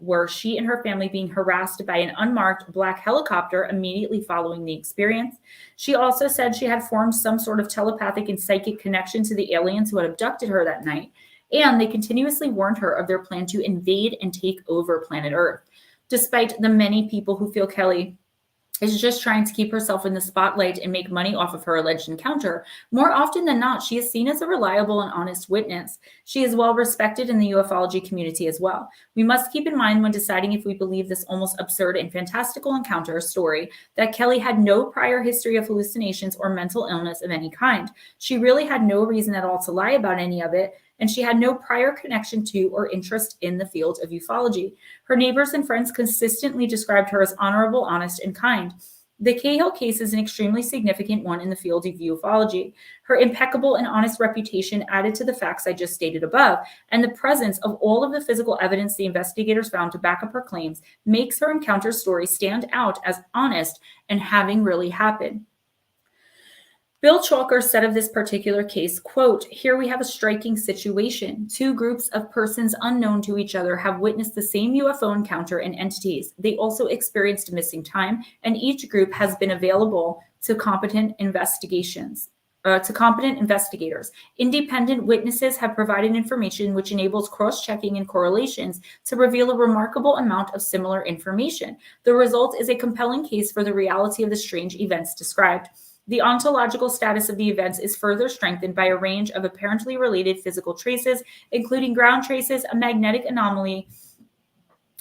were she and her family being harassed by an unmarked black helicopter immediately following the experience. She also said she had formed some sort of telepathic and psychic connection to the aliens who had abducted her that night, and they continuously warned her of their plan to invade and take over planet Earth. Despite the many people who feel Kelly is just trying to keep herself in the spotlight and make money off of her alleged encounter, more often than not, she is seen as a reliable and honest witness. She is well respected in the ufology community as well. We must keep in mind when deciding if we believe this almost absurd and fantastical encounter story that Kelly had no prior history of hallucinations or mental illness of any kind. She really had no reason at all to lie about any of it, and she had no prior connection to or interest in the field of ufology. Her neighbors and friends consistently described her as honorable, honest, and kind. The Cahill case is an extremely significant one in the field of ufology. Her impeccable and honest reputation added to the facts I just stated above, and the presence of all of the physical evidence the investigators found to back up her claims makes her encounter story stand out as honest and having really happened. Bill Chalker said of this particular case, quote, "Here we have a striking situation. 2 groups of persons unknown to each other have witnessed the same UFO encounter and entities. They also experienced missing time, and each group has been available to competent investigators. Independent witnesses have provided information which enables cross-checking and correlations to reveal a remarkable amount of similar information. The result is a compelling case for the reality of the strange events described. The ontological status of the events is further strengthened by a range of apparently related physical traces, including ground traces, a magnetic anomaly,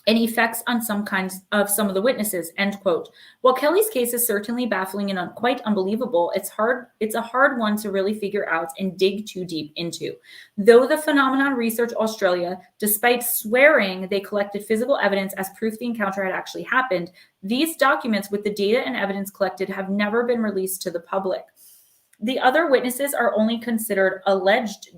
and effects on some of the witnesses," end quote. While Kelly's case is certainly baffling and quite unbelievable, it's a hard one to really figure out and dig too deep into. Though the Phenomenon Research Australia, despite swearing they collected physical evidence as proof the encounter had actually happened, these documents with the data and evidence collected have never been released to the public. The other witnesses are only considered alleged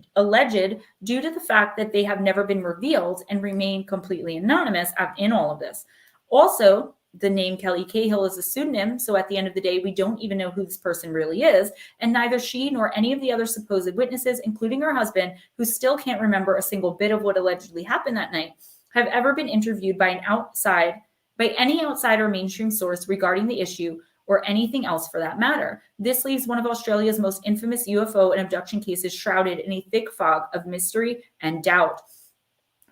due to the fact that they have never been revealed and remain completely anonymous in all of this. Also, the name Kelly Cahill is a pseudonym, so at the end of the day, we don't even know who this person really is, and neither she nor any of the other supposed witnesses, including her husband, who still can't remember a single bit of what allegedly happened that night, have ever been interviewed by any outside or mainstream source regarding the issue or anything else for that matter. This leaves one of Australia's most infamous UFO and abduction cases shrouded in a thick fog of mystery and doubt.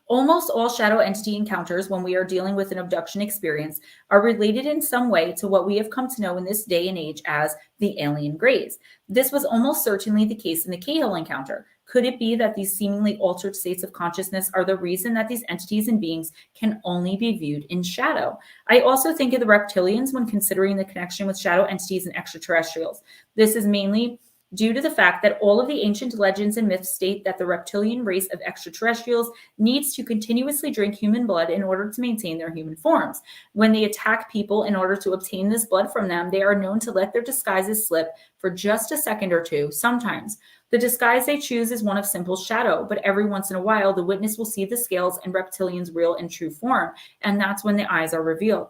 Almost all shadow entity encounters, when we are dealing with an abduction experience, are related in some way to what we have come to know in this day and age as the alien grays. This was almost certainly the case in the Cahill encounter. Could it be that these seemingly altered states of consciousness are the reason that these entities and beings can only be viewed in shadow? I also think of the reptilians when considering the connection with shadow entities and extraterrestrials. This is mainly due to the fact that all of the ancient legends and myths state that the reptilian race of extraterrestrials needs to continuously drink human blood in order to maintain their human forms. When they attack people in order to obtain this blood from them, they are known to let their disguises slip for just a second or two, sometimes. The disguise they choose is one of simple shadow, but every once in a while, the witness will see the scales and reptilian's real and true form, and that's when the eyes are revealed.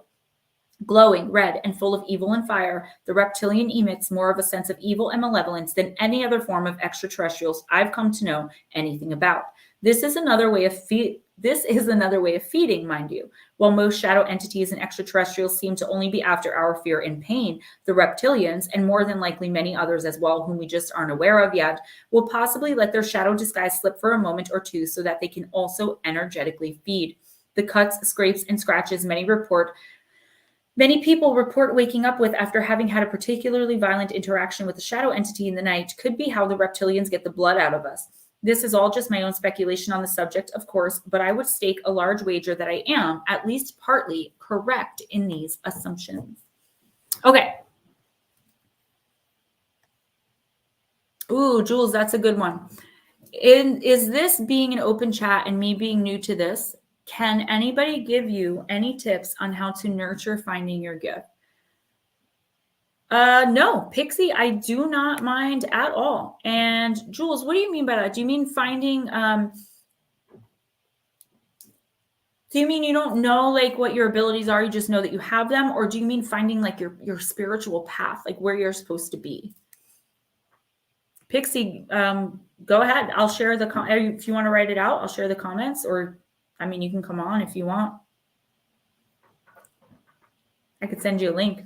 Glowing red and full of evil and fire, the reptilian emits more of a sense of evil and malevolence than any other form of extraterrestrials I've come to know anything about. This is another way of feeding, mind you. While most shadow entities and extraterrestrials seem to only be after our fear and pain, the reptilians, and more than likely many others as well whom we just aren't aware of yet, will possibly let their shadow disguise slip for a moment or two so that they can also energetically feed. The cuts, scrapes, and scratches Many people report waking up with after having had a particularly violent interaction with a shadow entity in the night could be how the reptilians get the blood out of us. This is all just my own speculation on the subject, of course, but I would stake a large wager that I am, at least partly, correct in these assumptions. Okay. Ooh, Jules, that's a good one. Is this being an open chat and me being new to this? Can anybody give you any tips on how to nurture finding your gift? No, Pixie, I do not mind at all. And Jules, what do you mean by that? Do you mean finding, do you mean you don't know like what your abilities are, you just know that you have them? Or do you mean finding like your spiritual path, like where you're supposed to be? Pixie, go ahead. I'll share if you want to write it out, I'll share the comments, or I mean, you can come on if you want. I could send you a link.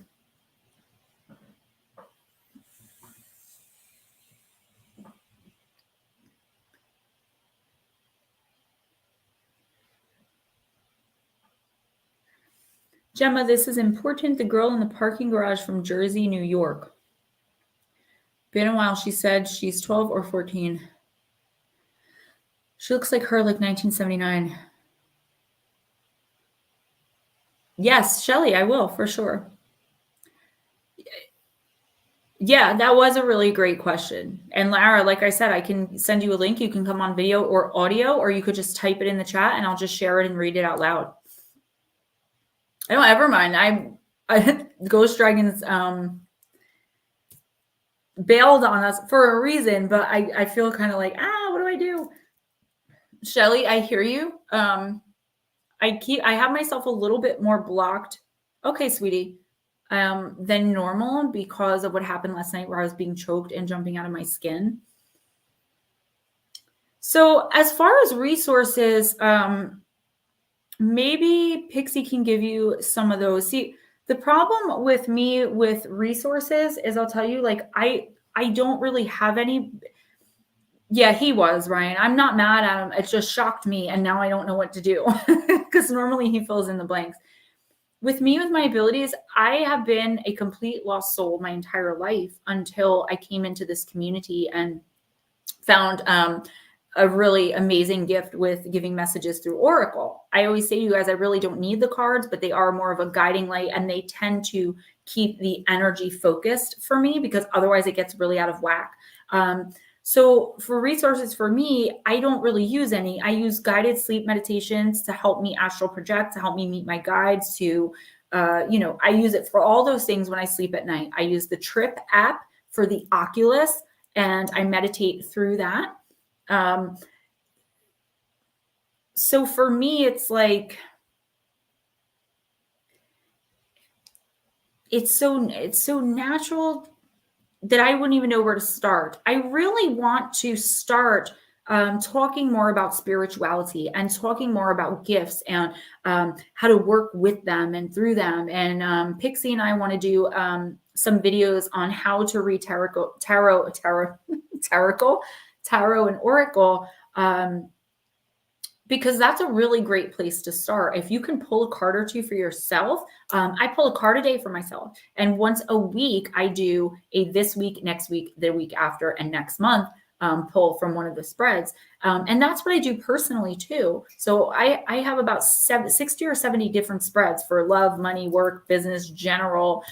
Gemma, this is important. The girl in the parking garage from Jersey, New York. Been a while. She said she's 12 or 14. She looks like her, like 1979. Yes, Shelly, I will, for sure. Yeah, that was a really great question. And Lara, like I said, I can send you a link. You can come on video or audio, or you could just type it in the chat and I'll just share it and read it out loud. I don't ever mind. I Ghostdragonzw bailed on us for a reason, but I feel kind of like, what do I do? Shelly, I hear you. I have myself a little bit more blocked. Okay, sweetie. Than normal because of what happened last night where I was being choked and jumping out of my skin. So as far as resources, maybe Pixie can give you some of those. See, the problem with me with resources is I'll tell you, like, I don't really have any. Yeah, he was, Ryan. I'm not mad at him. It just shocked me. And now I don't know what to do because normally he fills in the blanks. With me, with my abilities, I have been a complete lost soul my entire life until I came into this community and found a really amazing gift with giving messages through Oracle. I always say to you guys, I really don't need the cards, but they are more of a guiding light and they tend to keep the energy focused for me because otherwise it gets really out of whack. So for resources for me, I don't really use any. I use guided sleep meditations to help me astral project, to help me meet my guides, to, I use it for all those things when I sleep at night. I use the Trip app for the Oculus and I meditate through that. So for me, it's like, it's so natural that I wouldn't even know where to start. I really want to start talking more about spirituality and talking more about gifts and how to work with them and through them. And Pixie and I want to do some videos on how to read tarot and oracle, because that's a really great place to start. If you can pull a card or two for yourself, I pull a card a day for myself. And once a week, I do a this week, next week, the week after, and next month pull from one of the spreads. And that's what I do personally too. So I have about 60 or 70 different spreads for love, money, work, business, general,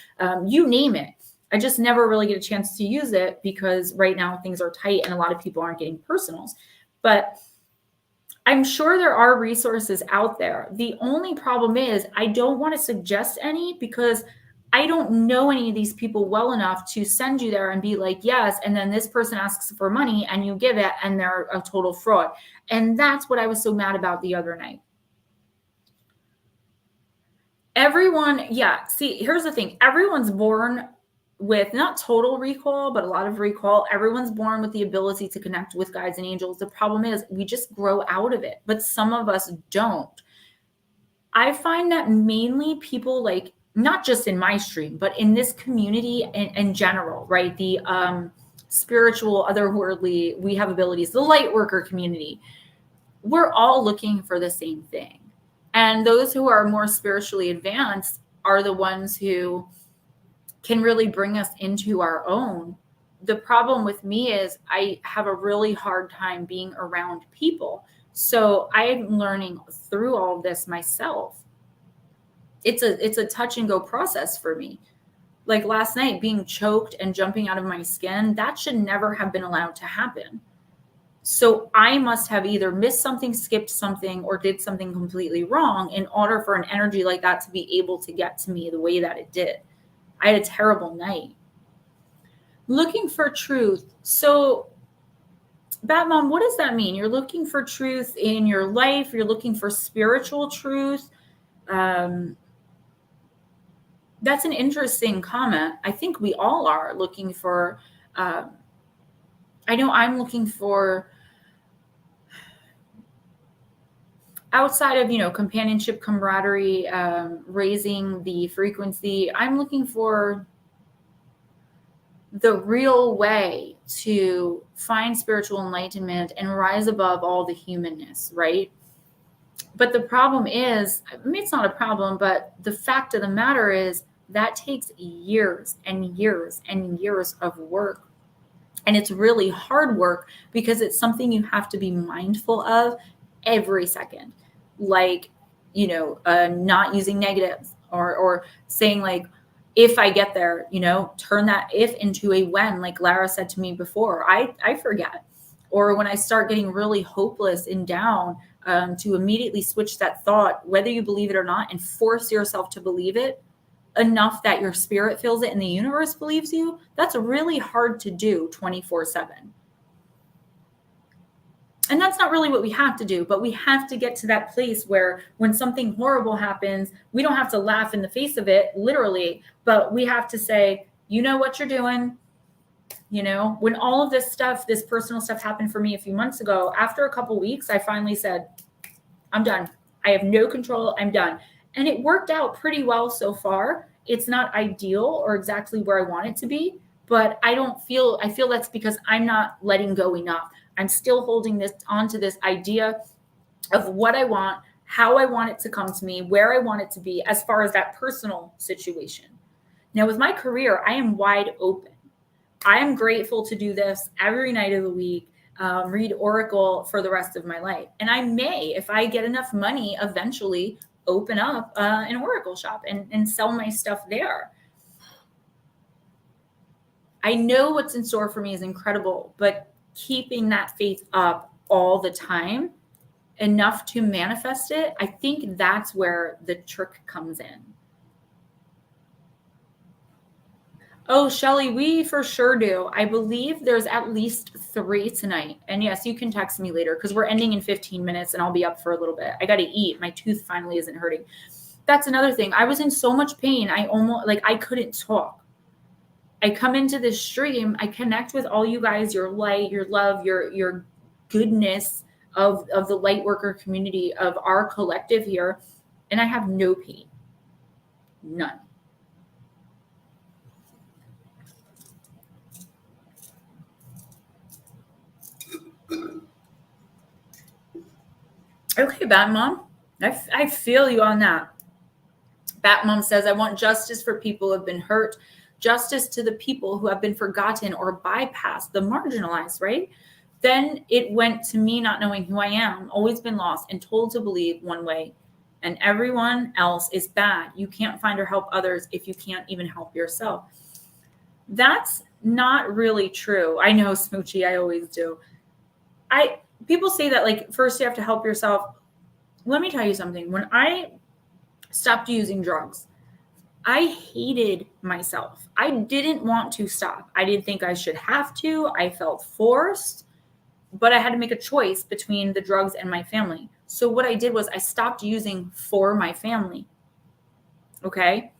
you name it. I just never really get a chance to use it because right now things are tight and a lot of people aren't getting personals. But I'm sure there are resources out there. The only problem is I don't want to suggest any because I don't know any of these people well enough to send you there and be like, yes. And then this person asks for money and you give it and they're a total fraud. And that's what I was so mad about the other night. Everyone, yeah. See, here's the thing. Everyone's born with not total recall, but a lot of recall. Everyone's born with the ability to connect with guides and angels. The problem is we just grow out of it, but some of us don't. I find that mainly people like, not just in my stream, but in this community in general, right? The spiritual, otherworldly, we have abilities, the light worker community, we're all looking for the same thing. And those who are more spiritually advanced are the ones who can really bring us into our own. The problem with me is I have a really hard time being around people. So I'm learning through all of this myself. It's a touch and go process for me. Like last night, being choked and jumping out of my skin, that should never have been allowed to happen. So I must have either missed something, skipped something, or did something completely wrong in order for an energy like that to be able to get to me the way that it did. I had a terrible night. Looking for truth. So, Batmom, what does that mean? You're looking for truth in your life. You're looking for spiritual truth. That's an interesting comment. I think we all are looking for, I know I'm looking for, outside of, companionship, camaraderie, raising the frequency, I'm looking for the real way to find spiritual enlightenment and rise above all the humanness, right? But the problem is, I mean, it's not a problem, but the fact of the matter is that takes years and years and years of work. And it's really hard work because it's something you have to be mindful of every second. Like, not using negatives or saying like, if I get there, turn that if into a when, like Lara said to me before, I forget. Or when I start getting really hopeless and down, to immediately switch that thought, whether you believe it or not, and force yourself to believe it enough that your spirit feels it and the universe believes you. That's really hard to do 24/7. And that's not really what we have to do, but we have to get to that place where when something horrible happens, we don't have to laugh in the face of it, literally, but we have to say, you know what you're doing. When all of this stuff, this personal stuff happened for me a few months ago, after a couple weeks, I finally said, I'm done. I have no control. I'm done. And it worked out pretty well so far. It's not ideal or exactly where I want it to be, but I feel that's because I'm not letting go enough. I'm still holding this onto this idea of what I want, how I want it to come to me, where I want it to be as far as that personal situation. Now with my career, I am wide open. I am grateful to do this every night of the week, read Oracle for the rest of my life. And I may, if I get enough money, eventually open up an Oracle shop and sell my stuff there. I know what's in store for me is incredible, but keeping that faith up all the time, enough to manifest it, I think that's where the trick comes in. Oh, Shelly, we for sure do. I believe there's at least 3 tonight. And yes, you can text me later because we're ending in 15 minutes and I'll be up for a little bit. I got to eat. My tooth finally isn't hurting. That's another thing. I was in so much pain. I couldn't talk. I come into this stream. I connect with all you guys, your light, your love, your goodness of the light worker community, of our collective here. And I have no pain. None. Okay, Batmom. I feel you on that. Batmom says, I want justice for people who have been hurt, justice to the people who have been forgotten or bypassed, the marginalized, right? Then it went to me not knowing who I am, always been lost and told to believe one way, and everyone else is bad. You can't find or help others if you can't even help yourself. That's not really true. I know, Smoochie, I always do. People say that, like, first you have to help yourself. Let me tell you something. When I stopped using drugs, I hated myself. I didn't want to stop. I didn't think I should have to. I felt forced, but I had to make a choice between the drugs and my family. So what I did was I stopped using for my family. Okay?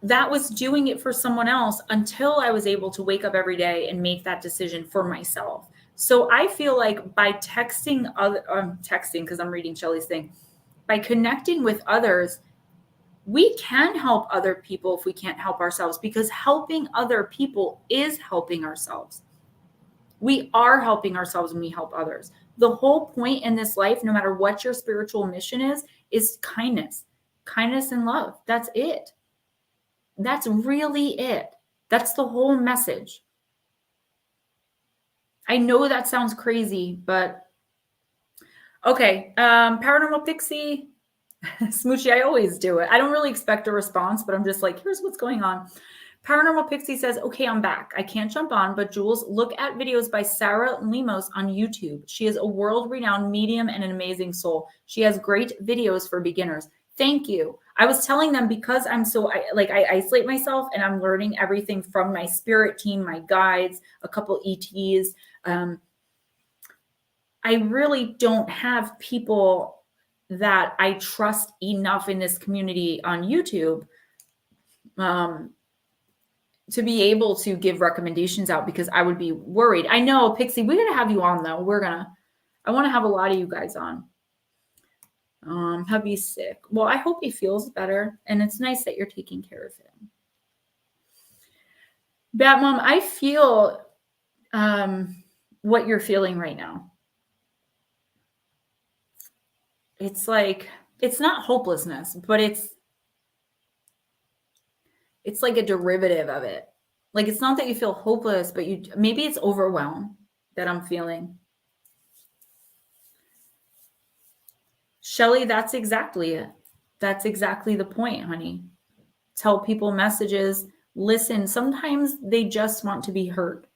That was doing it for someone else until I was able to wake up every day and make that decision for myself. So I feel like by texting because I'm reading Shelly's thing, by connecting with others, we can help other people if we can't help ourselves, because helping other people is helping ourselves. We are helping ourselves when we help others. The whole point in this life, no matter what your spiritual mission is kindness and love. That's it. That's really it. That's the whole message. I know that sounds crazy, but okay. Paranormal Pixie, Smoochy, I always do it. I don't really expect a response, but I'm just like, here's what's going on. Paranormal Pixie says, okay, I'm back. I can't jump on, but Jules, look at videos by Sarah Lemos on YouTube. She is a world-renowned medium and an amazing soul. She has great videos for beginners. Thank you. I was telling them, because I isolate myself and I'm learning everything from my spirit team, my guides, a couple ETs. I really don't have people that I trust enough in this community on YouTube to be able to give recommendations out, because I would be worried. I know, Pixie, we're going to have you on though. I want to have a lot of you guys on. Hubby's sick. Well, I hope he feels better, and it's nice that you're taking care of him. Batmom, I feel what you're feeling right now. It's like, it's not hopelessness, but it's like a derivative of it. Like, it's not that you feel hopeless, but maybe it's overwhelm that I'm feeling. Shelly, that's exactly it. That's exactly the point, honey. Tell people messages, listen. Sometimes they just want to be heard.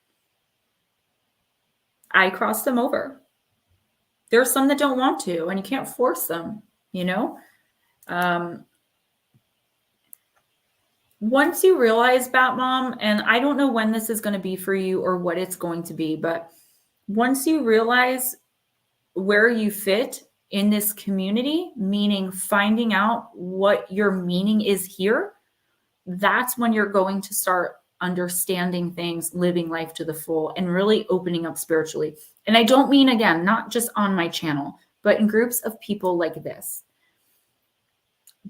I cross them over. There are some that don't want to, and you can't force them, Once you realize, Batmom, and I don't know when this is going to be for you or what it's going to be, but once you realize where you fit in this community, meaning finding out what your meaning is here, that's when you're going to start understanding things, living life to the full, and really opening up spiritually. And I don't mean, again, not just on my channel, but in groups of people like this.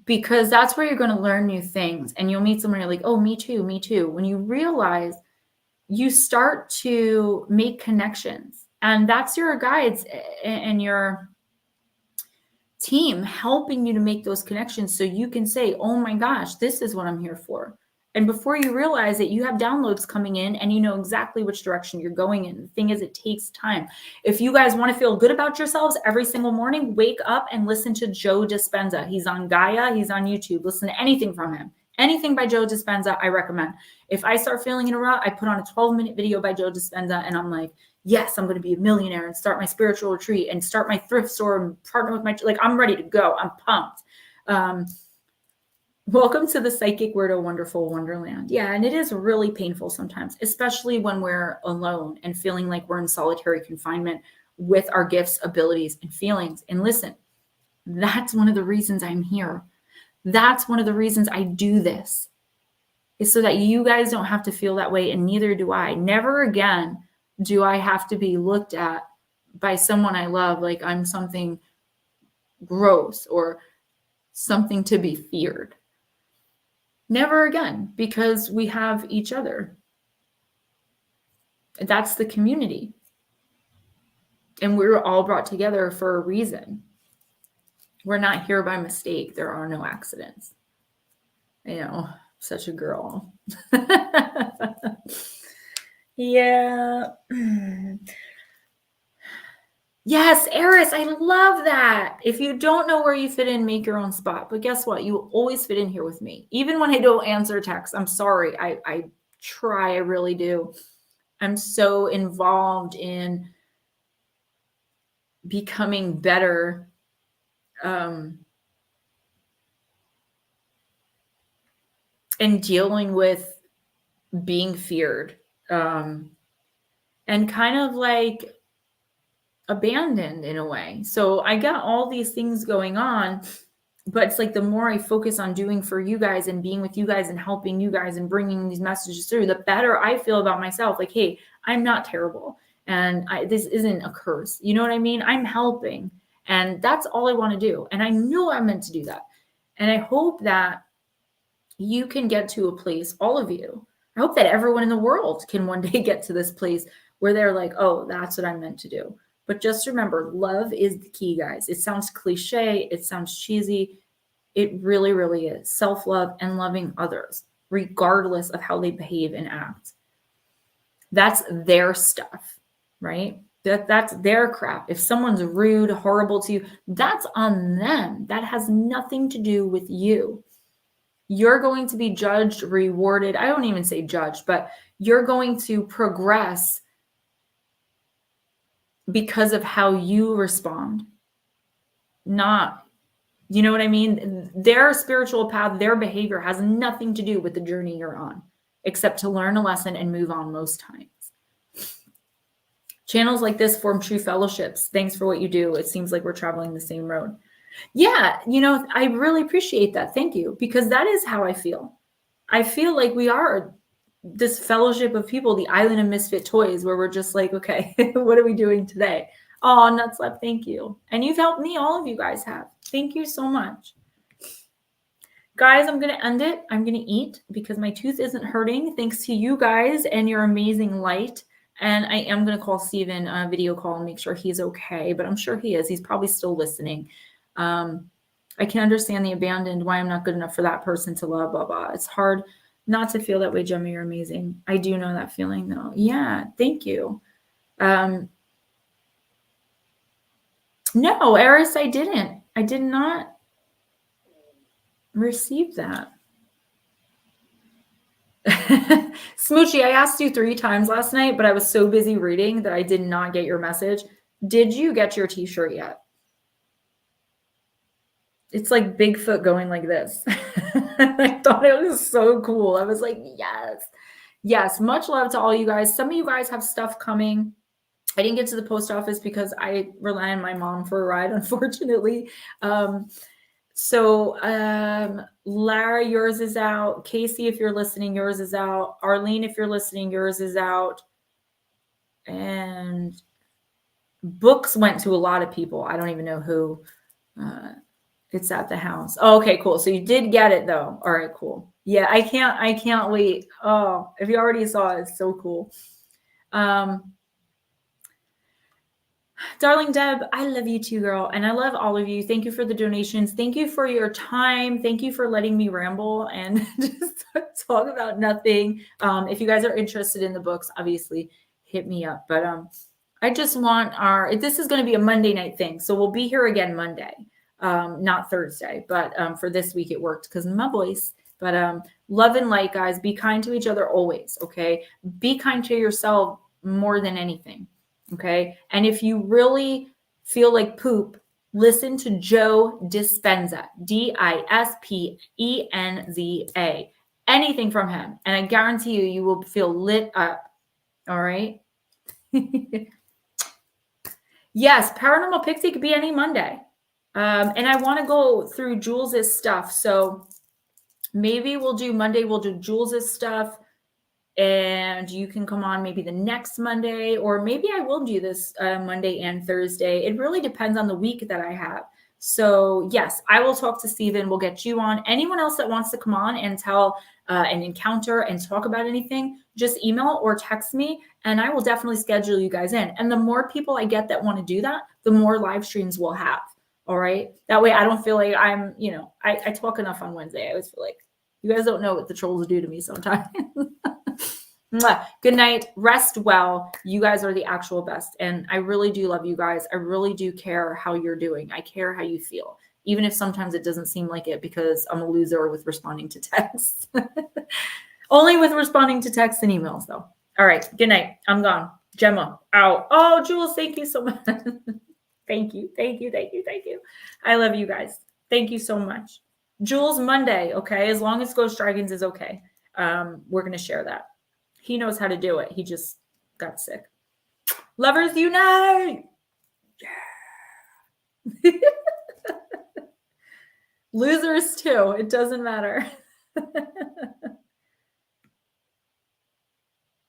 Because that's where you're going to learn new things, and you'll meet someone, you're like, oh, me too, me too. When you realize, you start to make connections, and that's your guides and your team helping you to make those connections, so you can say, oh my gosh, this is what I'm here for. And before you realize it, you have downloads coming in, and you know exactly which direction you're going in. The thing is, it takes time. If you guys want to feel good about yourselves every single morning, wake up and listen to Joe Dispenza. He's on Gaia. He's on YouTube. Listen to anything from him. Anything by Joe Dispenza, I recommend. If I start feeling in a rut, I put on a 12-minute video by Joe Dispenza, and I'm like, yes, I'm going to be a millionaire and start my spiritual retreat and start my thrift store and partner with my, I'm ready to go. I'm pumped. Welcome to the Psychic Weirdo Wonderful Wonderland. Yeah, and it is really painful sometimes, especially when we're alone and feeling like we're in solitary confinement with our gifts, abilities, and feelings. And listen, that's one of the reasons I'm here. That's one of the reasons I do this, is so that you guys don't have to feel that way, and neither do I. Never again do I have to be looked at by someone I love like I'm something gross or something to be feared. Never again, because we have each other. That's the community. And we were all brought together for a reason. We're not here by mistake. There are no accidents. Such a girl. Yeah. Yes, Eris, I love that. If you don't know where you fit in, make your own spot. But guess what? You always fit in here with me. Even when I don't answer texts, I'm sorry. I try, I really do. I'm so involved in becoming better. And dealing with being feared. And kind of like abandoned in a way. So I got all these things going on, but it's like the more I focus on doing for you guys and being with you guys and helping you guys and bringing these messages through, the better I feel about myself. Like, hey, I'm not terrible. And this isn't a curse. You know what I mean? I'm helping. And that's all I want to do. And I know I'm meant to do that. And I hope that you can get to a place, all of you. I hope that everyone in the world can one day get to this place where they're like, oh, that's what I'm meant to do. But just remember, love is the key, guys. It sounds cliche. It sounds cheesy. It really, really is. Self-love and loving others, regardless of how they behave and act. That's their stuff, right? That's their crap. If someone's rude, horrible to you, that's on them. That has nothing to do with you. You're going to be judged, rewarded. I don't even say judged, but you're going to progress because of how you respond. Not, you know what I mean? Their spiritual path, their behavior has nothing to do with the journey you're on, except to learn a lesson and move on most times. Channels like this form true fellowships. Thanks for what you do. It seems like we're traveling the same road. Yeah, I really appreciate that. Thank you. Because that is how I feel. I feel like we are this fellowship of people, the island of misfit toys, where we're just like, okay, what are we doing today? Oh, Nutslap, thank you. And you've helped me. All of you guys have. Thank you so much. Guys, I'm going to end it. I'm going to eat because my tooth isn't hurting thanks to you guys and your amazing light. And I am going to call Steven a video call and make sure he's okay. But I'm sure he is. He's probably still listening. I can understand the abandoned, why I'm not good enough for that person to love, blah, blah. It's hard not to feel that way, Gemma. You're amazing. I do know that feeling, though. Yeah, thank you. No, Eris, I didn't. I did not receive that. Smoochie, I asked you 3 times last night, but I was so busy reading that I did not get your message. Did you get your t-shirt yet? It's like Bigfoot going like this. I thought it was so cool. I was like, yes. Yes, much love to all you guys. Some of you guys have stuff coming. I didn't get to the post office because I rely on my mom for a ride, unfortunately. Lara, yours is out. Casey, if you're listening, yours is out. Arlene, if you're listening, yours is out. And books went to a lot of people. I don't even know who. It's at the house. Oh, okay, cool. So you did get it though. All right, cool. Yeah, I can't wait. Oh, if you already saw it, it's so cool. Darling Deb, I love you too, girl. And I love all of you. Thank you for the donations. Thank you for your time. Thank you for letting me ramble and just talk about nothing. If you guys are interested in the books, obviously hit me up. But I just want this is going to be a Monday night thing. So we'll be here again Monday, not Thursday. But for this week, it worked because of my voice. But love and light, guys. Be kind to each other always, okay? Be kind to yourself more than anything. Okay. And if you really feel like poop, listen to Joe Dispenza, Dispenza, anything from him. And I guarantee you will feel lit up. All right. Yes. Paranormal Pixie could be any Monday. And I want to go through Jules's stuff. So maybe we'll do Monday. We'll do Jules's stuff. And you can come on maybe the next Monday, or maybe I will do this Monday and Thursday. It really depends on the week that I have. So yes, I will talk to Steven. We'll get you on. Anyone else that wants to come on and tell an encounter and talk about anything, just email or text me and I will definitely schedule you guys in. And the more people I get that want to do that, the more live streams we'll have. All right. That way I don't feel like I'm, I talk enough on Wednesday. I always feel like you guys don't know what the trolls do to me sometimes. Mwah. Good night. Rest well. You guys are the actual best. And I really do love you guys. I really do care how you're doing. I care how you feel, even if sometimes it doesn't seem like it because I'm a loser with responding to texts. Only with responding to texts and emails, though. All right. Good night. I'm gone. Gemma, out. Oh, Jules, thank you so much. Thank you. Thank you. Thank you. Thank you. I love you guys. Thank you so much. Jules, Monday. Okay. As long as Ghost Dragons is okay. We're going to share that. He knows how to do it. He just got sick. Lovers unite. Yeah. Losers too. It doesn't matter.